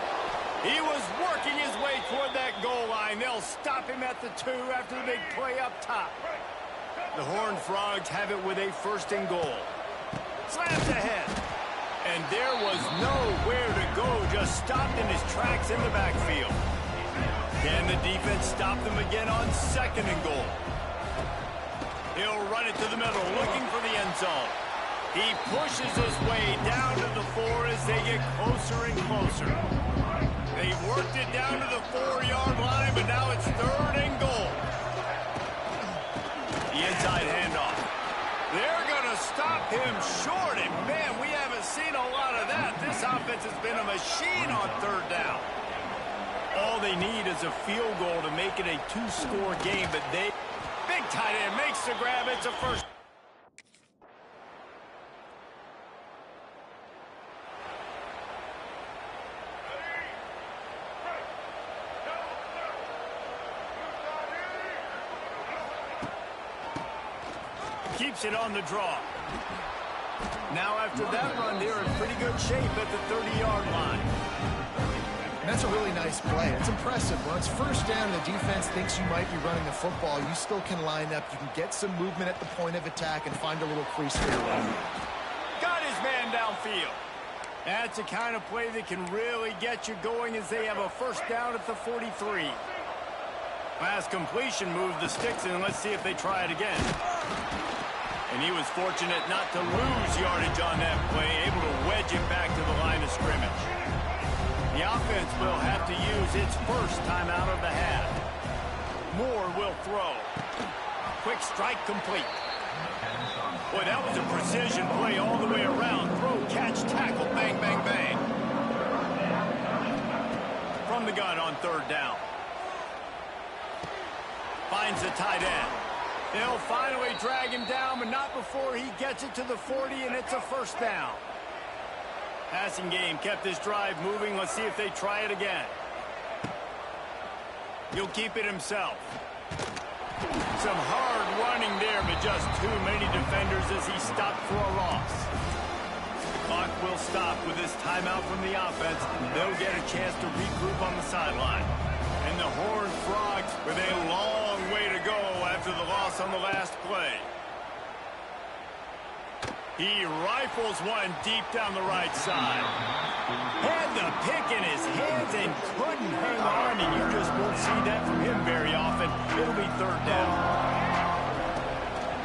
He was working his way toward that goal line. They'll stop him at the 2 after the big play up top. The Horned Frogs have it with a 1st and goal. Slams ahead. And there was nowhere to go, just stopped in his tracks in the backfield. Can the defense stop them again on 2nd and goal? He'll run it to the middle, looking for the end zone. He pushes his way down to the 4 as they get closer and closer. They've worked it down to the 4-yard line, but now it's 3rd and goal. The inside handoff. They're going to stop him short, and man, we haven't seen a lot of that. This offense has been a machine on 3rd down. All they need is a field goal to make it a 2-score game, but big tight end makes the grab. It's a 1st. Keeps it on the draw. Now after that run, they're in pretty good shape at the 30-yard line. And that's a really nice play. It's impressive. When it's 1st down and the defense thinks you might be running the football, you still can line up. You can get some movement at the point of attack and find a little crease for your run. Got his man downfield. That's the kind of play that can really get you going as they have a 1st down at the 43. Last completion moved the sticks in. Let's see if they try it again. And he was fortunate not to lose yardage on that play, able to wedge it back to the line of scrimmage. The offense will have to use its 1st timeout of the half. Moore will throw. Quick strike complete. Boy, that was a precision play all the way around. Throw, catch, tackle, bang, bang, bang. From the gun on 3rd down. Finds the tight end. They'll finally drag him down, but not before he gets it to the 40, and it's a 1st down. Passing game kept this drive moving. Let's see if they try it again. He'll keep it himself. Some hard running there, but just too many defenders as he stopped for a loss. The clock will stop with this timeout from the offense. They'll get a chance to regroup on the sideline. And the Horned Frogs with a long way to go after the loss on the last play. He rifles one deep down the right side. Had the pick in his hands and couldn't hang on, and you just won't see that from him very often. It'll be 3rd down.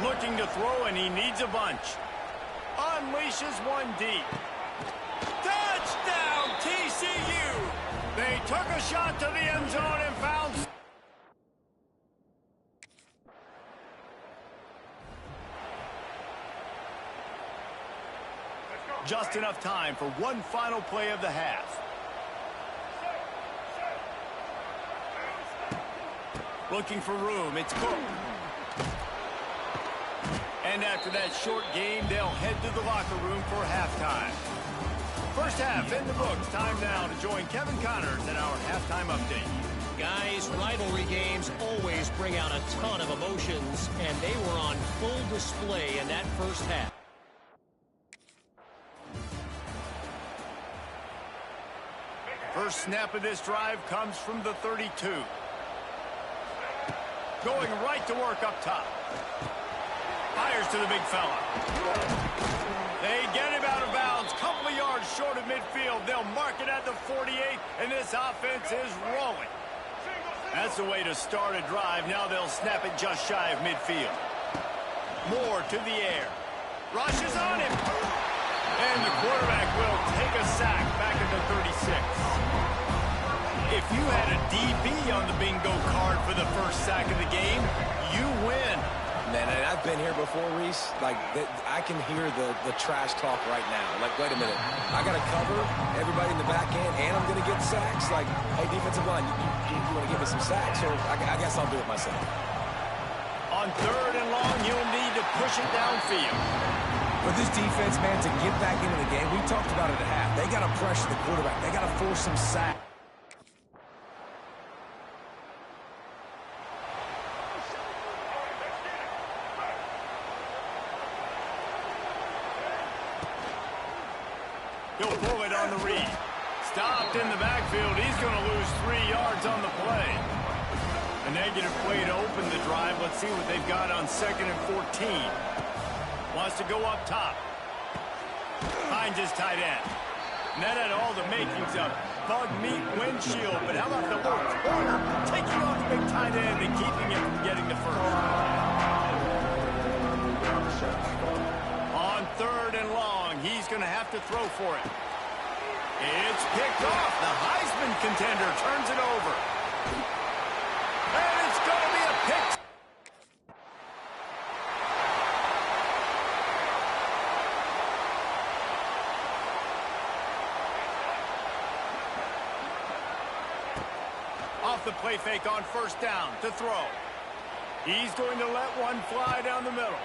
Looking to throw, and he needs a bunch. Unleashes one deep. Touchdown, TCU! They took a shot to the end zone and found... Just enough time for one final play of the half. Looking for room, it's Cook. And after that short game, they'll head to the locker room for halftime. First half in the books. Time now to join Kevin Connors in our halftime update. Guys, rivalry games always bring out a ton of emotions, and they were on full display in that 1st half. First snap of this drive comes from the 32. Going right to work up top. Fires to the big fella. They get him out of bounds. Couple of yards short of midfield. They'll mark it at the 48, and this offense is rolling. That's the way to start a drive. Now they'll snap it just shy of midfield. Moore to the air. Rushes on him. And the quarterback will take a sack back at the 36. If you had a DB on the bingo card for the 1st sack of the game, you win. Man, and I've been here before, Reese. Like, I can hear the trash talk right now. Like, wait a minute. I got to cover everybody in the back end, and I'm going to get sacks. Like, hey, defensive line, you want to give me some sacks? Or I guess I'll do it myself. On 3rd and long, you'll need to push it downfield. For this defense, man, to get back into the game, we talked about it at half. They got to pressure the quarterback. They got to force some sacks. He'll pull it on the read. Stopped in the backfield. He's going to lose 3 yards on the play. A negative play to open the drive. Let's see what they've got on 2nd and 14. Wants to go up top. Finds his tight end. And that had all the makings of bug meat windshield. But how about the little corner taking off the big tight end and keeping him from getting the first? On 3rd and long, he's going to have to throw for it. It's picked off. The Heisman contender turns it over. And it's going to be a pick. Off the play fake on 1st down to throw. He's going to let one fly down the middle.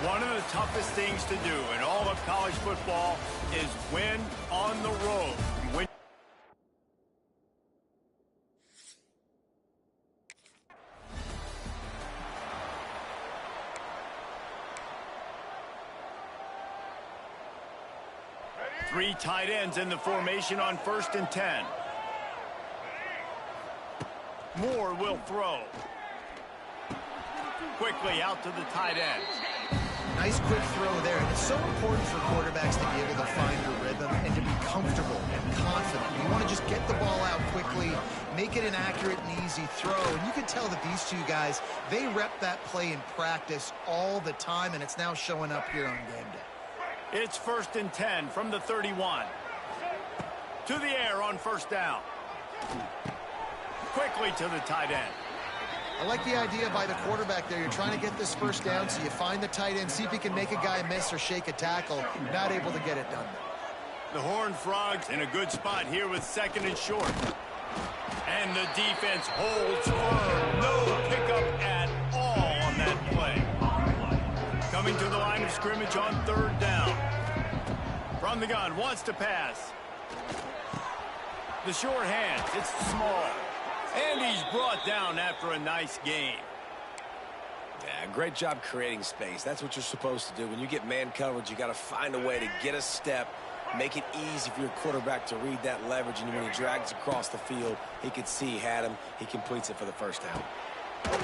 One of the toughest things to do in all of college football is win on the road. Win. Three tight ends in the formation on 1st and 10. Moore will throw. Quickly out to the tight end. Nice quick throw there. And it's so important for quarterbacks to be able to find a rhythm and to be comfortable and confident. You want to just get the ball out quickly, make it an accurate and easy throw. And you can tell that these two guys, they rep that play in practice all the time, and it's now showing up here on game day. It's 1st and 10 from the 31. To the air on 1st down. Quickly to the tight end. I like the idea by the quarterback there. You're trying to get this 1st down, so you find the tight end, see if he can make a guy miss or shake a tackle. Not able to get it done. The Horned Frogs in a good spot here with 2nd and short. And the defense holds firm. No pickup at all on that play. Coming to the line of scrimmage on 3rd down. From the gun, wants to pass. The short hands, it's small. And he's brought down after a nice game. Yeah, great job creating space. That's what you're supposed to do. When you get man coverage, you got to find a way to get a step, make it easy for your quarterback to read that leverage, and when he drags across the field, he can see he had him. He completes it for the 1st down.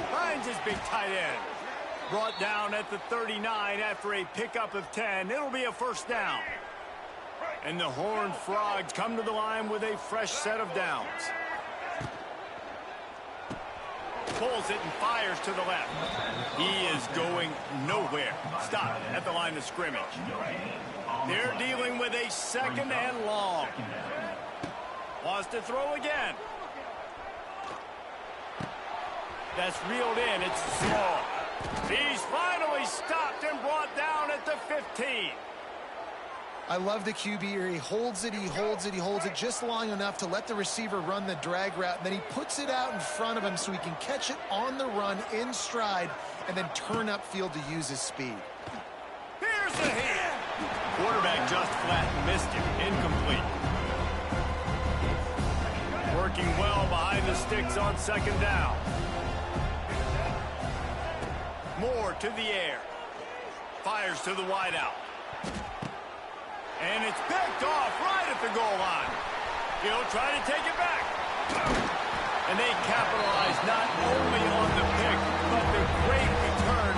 Finds his big tight end. Brought down at the 39 after a pickup of 10. It'll be a 1st down. And the Horned Frogs come to the line with a fresh set of downs. Pulls it and fires to the left. He is going nowhere. Stop at the line of scrimmage. They're dealing with a 2nd and long. Wants to throw again. That's reeled in. It's small. He's finally stopped and brought down at the 15. I love the QB here. He holds it, he holds it, he holds it just long enough to let the receiver run the drag route, and then he puts it out in front of him so he can catch it on the run in stride and then turn upfield to use his speed. Here's the hit. Quarterback just flat missed him. Incomplete. Working well behind the sticks on 2nd down. Moore to the air. Fires to the wideout. And it's picked off right at the goal line. He'll try to take it back. And they capitalize not only on the pick, but the great return.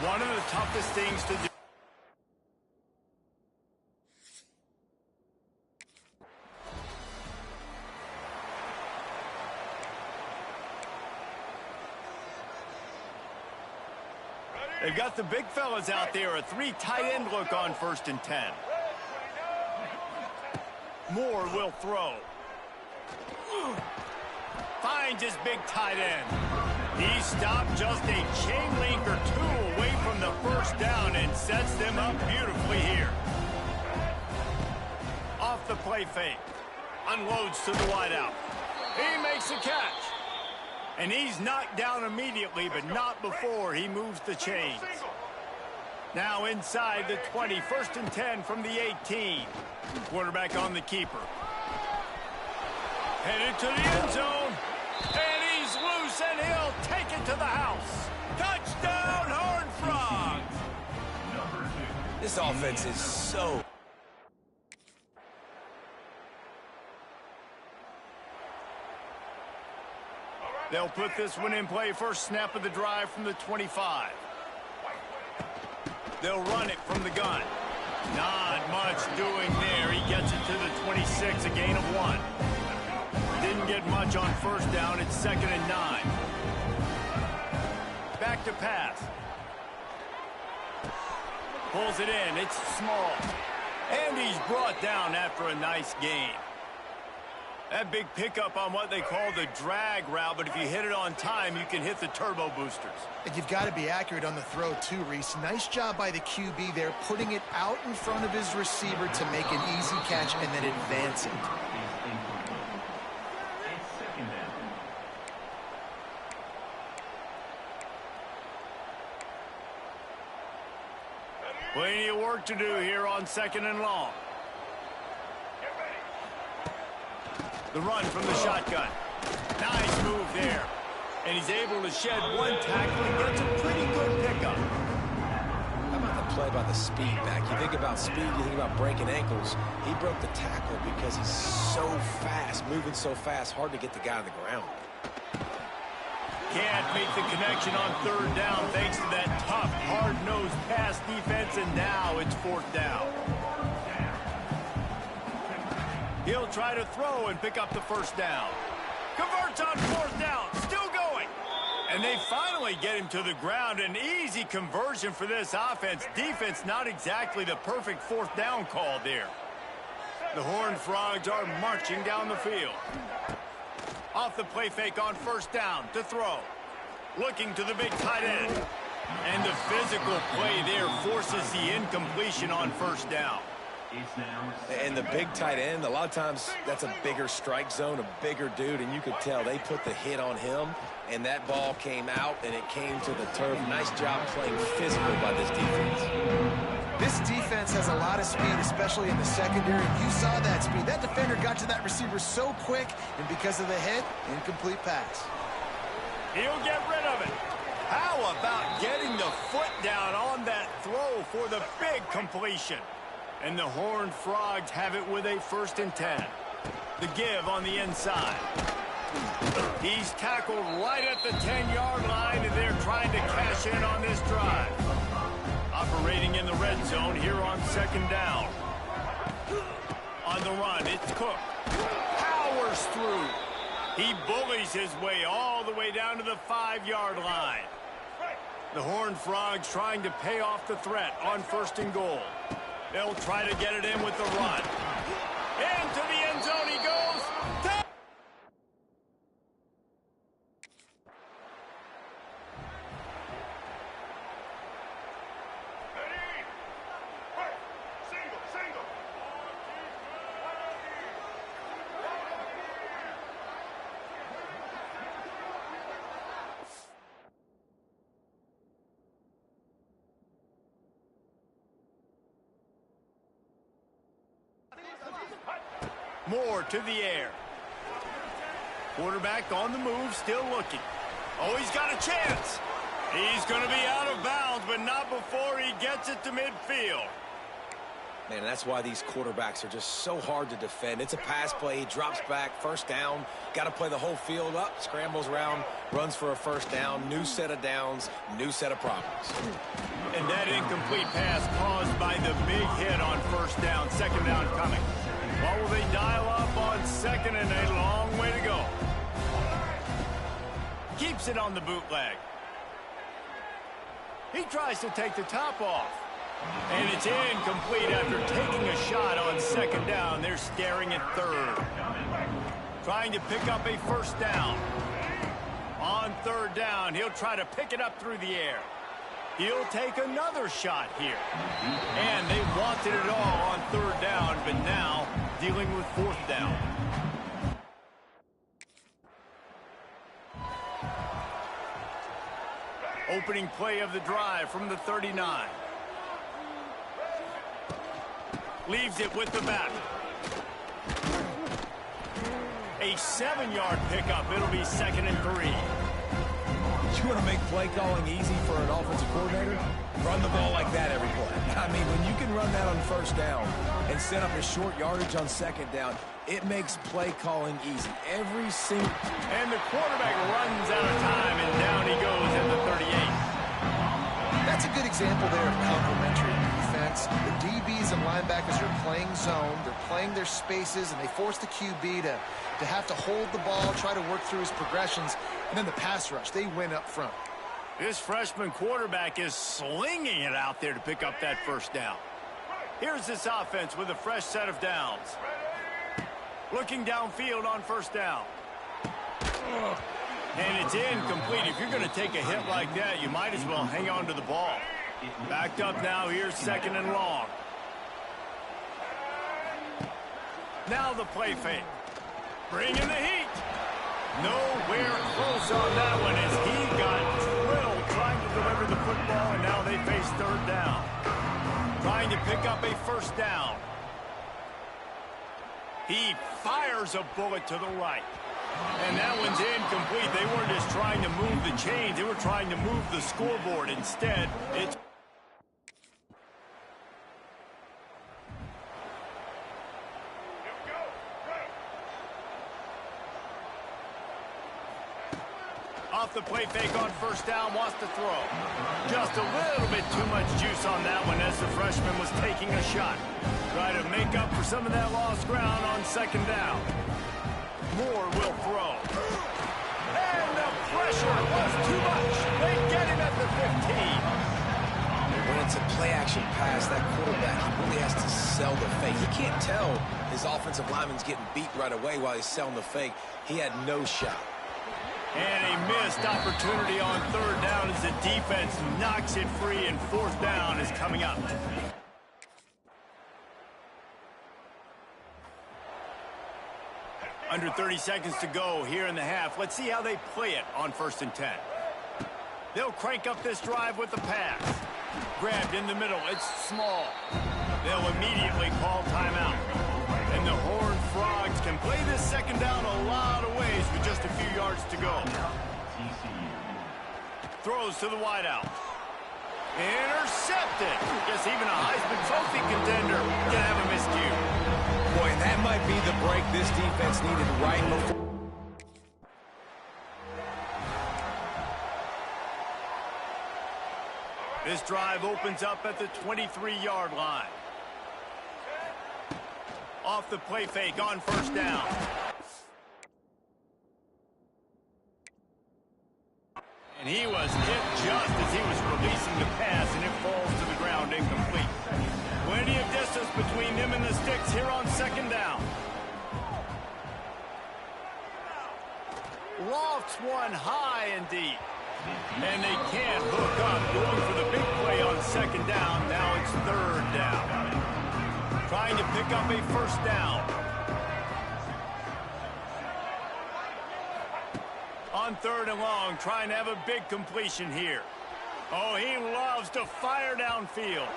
One of the toughest things to do. They've got the big fellas out there. A 3 tight end look on 1st and 10. Moore will throw. Finds his big tight end. He stopped just a chain link or 2 away from the 1st down and sets them up beautifully here. Off the play fake. Unloads to the wideout. He makes the catch. And he's knocked down immediately, but not before he moves the chains. Now inside the 20, 1st and 10 from the 18. Quarterback on the keeper. Headed to the end zone. And he's loose, and he'll take it to the house. Touchdown, Horned Frogs! This offense is so... They'll put this one in play. First snap of the drive from the 25. They'll run it from the gun. Not much doing there. He gets it to the 26, a gain of 1. Didn't get much on 1st down. It's 2nd and 9. Back to pass. Pulls it in. It's small. And he's brought down after a nice gain. That big pickup on what they call the drag route, but if you hit it on time, you can hit the turbo boosters. And you've got to be accurate on the throw, too, Reese. Nice job by the QB there, putting it out in front of his receiver to make an easy catch and then advance it. Plenty of work to do here on 2nd and long. The run from the shotgun. Nice move there. And he's able to shed one tackle and gets a pretty good pickup. How about the play by the speed back? You think about speed, you think about breaking ankles. He broke the tackle because he's so fast, moving so fast, hard to get the guy on the ground. Can't make the connection on 3rd down thanks to that tough, hard-nosed pass defense, and now it's 4th down. He'll try to throw and pick up the 1st down. Converts on 4th down, still going. And they finally get him to the ground. An easy conversion for this offense. Defense not exactly the perfect 4th down call there. The Horned Frogs are marching down the field. Off the play fake on 1st down to throw. Looking to the big tight end. And the physical play there forces the incompletion on 1st down. And the big tight end, a lot of times that's a bigger strike zone, a bigger dude, and you could tell they put the hit on him, and that ball came out, and it came to the turf. Nice job playing physical by this defense. This defense has a lot of speed, especially in the secondary. You saw that speed. That defender got to that receiver so quick, and because of the hit, incomplete pass. He'll get rid of it. How about getting the foot down on that throw for the big completion? And the Horned Frogs have it with a 1st and 10. The give on the inside. He's tackled right at the 10-yard line, and they're trying to cash in on this drive. Operating in the red zone here on 2nd down. On the run, it's Cook. Powers through. He bullies his way all the way down to the 5-yard line. The Horned Frogs trying to pay off the threat on 1st and goal. They'll try to get it in with the run. Into the end zone he goes. Moore to the air. Quarterback on the move, still looking. Oh, he's got a chance. He's going to be out of bounds, but not before he gets it to midfield. Man, that's why these quarterbacks are just so hard to defend. It's a pass play. He drops back, 1st down. Got to play the whole field up, scrambles around, runs for a 1st down. New set of downs, new set of problems. And that incomplete pass caused by the big hit on 1st down. 2nd down coming. What will they dial up on 2nd and a long way to go? Keeps it on the bootleg. He tries to take the top off. And it's incomplete after taking a shot on 2nd down. They're staring at 3rd. Trying to pick up a 1st down. On 3rd down, he'll try to pick it up through the air. He'll take another shot here. And they wanted it all on 3rd down, but now dealing with 4th down. Opening play of the drive from the 39. Leaves it with the back. A 7-yard pickup. It'll be 2nd and 3. You want to make play calling easy for an offensive coordinator? Run the ball like that every play. I mean, when you can run that on 1st down and set up a short yardage on 2nd down, it makes play calling easy. Every single... And the quarterback runs out of time, and down he goes at the 38. That's a good example there of complementary defense. The DBs and linebackers are playing zone. They're playing their spaces, and they force the QB to have to hold the ball, try to work through his progressions, and then the pass rush. They win up front. This freshman quarterback is slinging it out there to pick up that first down. Here's this offense with a fresh set of downs. Looking downfield on first down. And it's incomplete. If you're going to take a hit like that, you might as well hang on to the ball. Backed up now. Here's second and long. Now the play fake. Bringing the heat. Nowhere close on that one as he got drilled trying to deliver the football, and now they face third down. Trying to pick up a first down. He fires a bullet to the right. And that one's incomplete. They weren't just trying to move the chains. They were trying to move the scoreboard. Instead, it's... Off the play fake on first down, wants to throw. Just a little bit too much juice on that one as the freshman was taking a shot. Try to make up for some of that lost ground on second down. Moore will throw. And the pressure was too much. They get him at the 15. When it's a play-action pass, that quarterback, he really has to sell the fake. He can't tell his offensive lineman's getting beat right away while he's selling the fake. He had no shot. And a missed opportunity on third down as the defense knocks it free, and fourth down is coming up. Under 30 seconds to go here in the half. Let's see how they play it on 1st and 10. They'll crank up this drive with the pass. Grabbed in the middle. It's small. They'll immediately call timeout. And the Horned Frogs can play this second down a lot of ways with just a few yards to go. Throws to the wideout. Intercepted. Guess even a Heisman Trophy contender can have a miscue. Boy, and that might be the break this defense needed right before. This drive opens up at the 23-yard line. Off the play fake on first down. And he was hit just as he was releasing the pass, and it falls to the ground incomplete. Plenty of distance between him and the sticks here on second down. Lofts one high and deep. And they can't hook up. Going for the big play on second down. Now it's third down. Trying to pick up a first down. On third and long, trying to have a big completion here. Oh, he loves to fire downfield.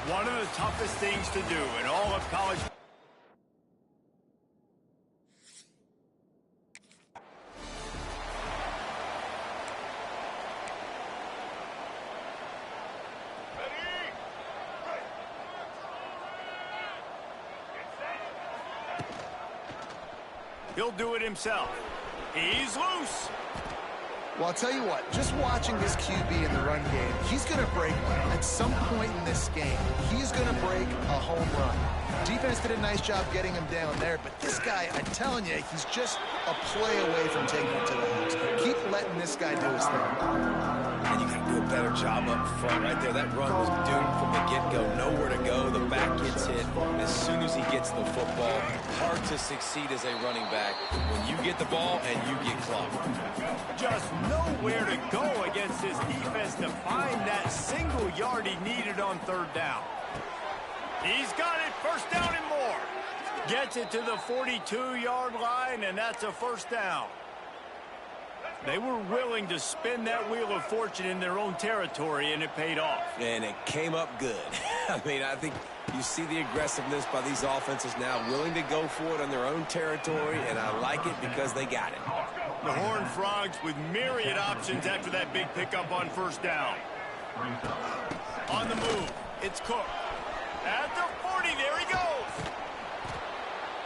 One of the toughest things to do in all of college. He'll do it himself. He's loose. Well, I'll tell you what, just watching this QB in the run game, he's going to break one. At some point in this game, he's going to break a home run. Defense did a nice job getting him down there, but this guy, I'm telling you, he's just a play away from taking it to the house. Keep letting this guy do his thing. And you got to do a better job up front right there. That run was doomed from the get-go. Nowhere to go. The back gets hit as soon as he gets the football. Hard to succeed as a running back when you get the ball and you get clocked. Just nowhere to go against this defense to find that single yard he needed on third down. He's got it, first down and more. Gets it to the 42-yard line, and that's a first down. They were willing to spin that wheel of fortune in their own territory, and it paid off. And it came up good. I mean, I think you see the aggressiveness by these offenses now, willing to go for it on their own territory, and I like it because they got it. The Horned Frogs with myriad options after that big pickup on first down. On the move, it's Cook. At the 40, there he goes.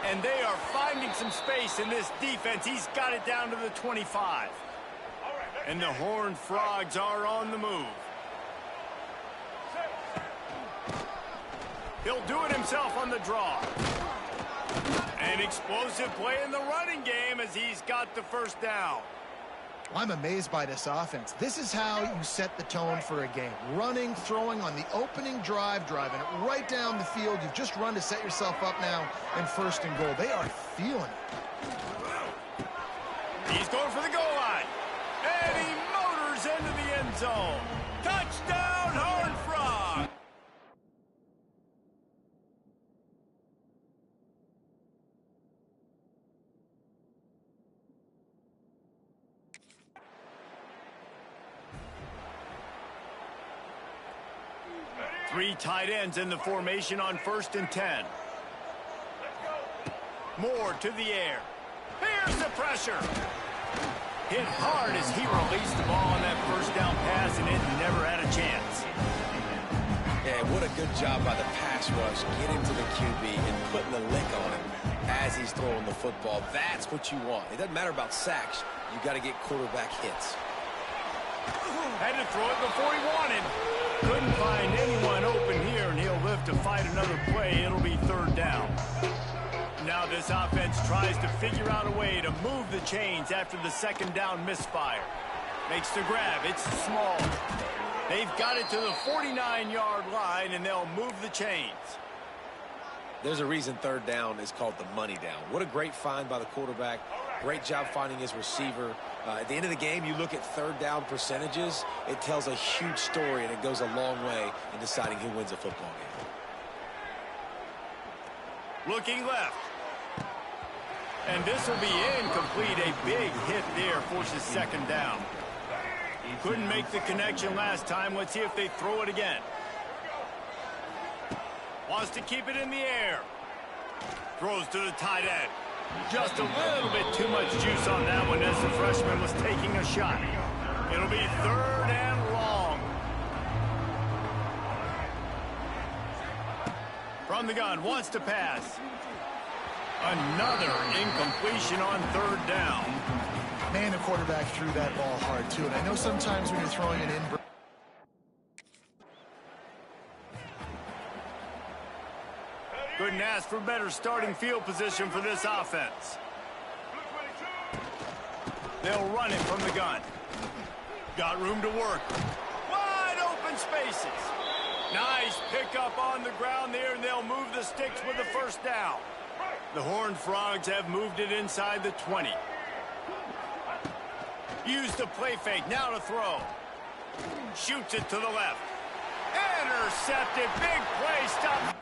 And they are finding some space in this defense. He's got it down to the 25. And the Horned Frogs are on the move. He'll do it himself on the draw. An explosive play in the running game as he's got the first down. I'm amazed by this offense. This is how you set the tone for a game. Running, throwing on the opening drive, driving it right down the field. You've just run to set yourself up now in first and goal. They are feeling it. He's going for the goal line. And he motors into the end zone. Touchdown, Horned Frog. Three tight ends in the formation on 1st and 10. Moore to the air. Here's the pressure. Hit hard as he released the ball on that first down pass, and it never had a chance. Yeah, what a good job by the pass rush, getting to the QB and putting the lick on him as he's throwing the football. That's what you want. It doesn't matter about sacks. You got to get quarterback hits. Had to throw it before he wanted. Couldn't find anyone open here, and he'll live to fight another play. It'll be third down. Now this offense tries to figure out a way to move the chains after the second down misfire. Makes the grab. It's small. They've got it to the 49-yard line, and they'll move the chains. There's a reason third down is called the money down. What a great find by the quarterback. Great job finding his receiver. At the end of the game, you look at third down percentages. It tells a huge story, and it goes a long way in deciding who wins a football game. Looking left. And this will be incomplete. A big hit there forces second down. Couldn't make the connection last time. Let's see if they throw it again. Wants to keep it in the air. Throws to the tight end. Just a little bit too much juice on that one as the freshman was taking a shot. It'll be third and long. From the gun, wants to pass. Another incompletion on third down. Man, the quarterback threw that ball hard, too. And I know sometimes when you're throwing it in... Couldn't ask for better starting field position for this offense. They'll run it from the gun. Got room to work. Wide open spaces. Nice pickup on the ground there, and they'll move the sticks with the first down. The Horned Frogs have moved it inside the 20. Use the play fake, now to throw. Shoots it to the left. Intercepted, big play, stop.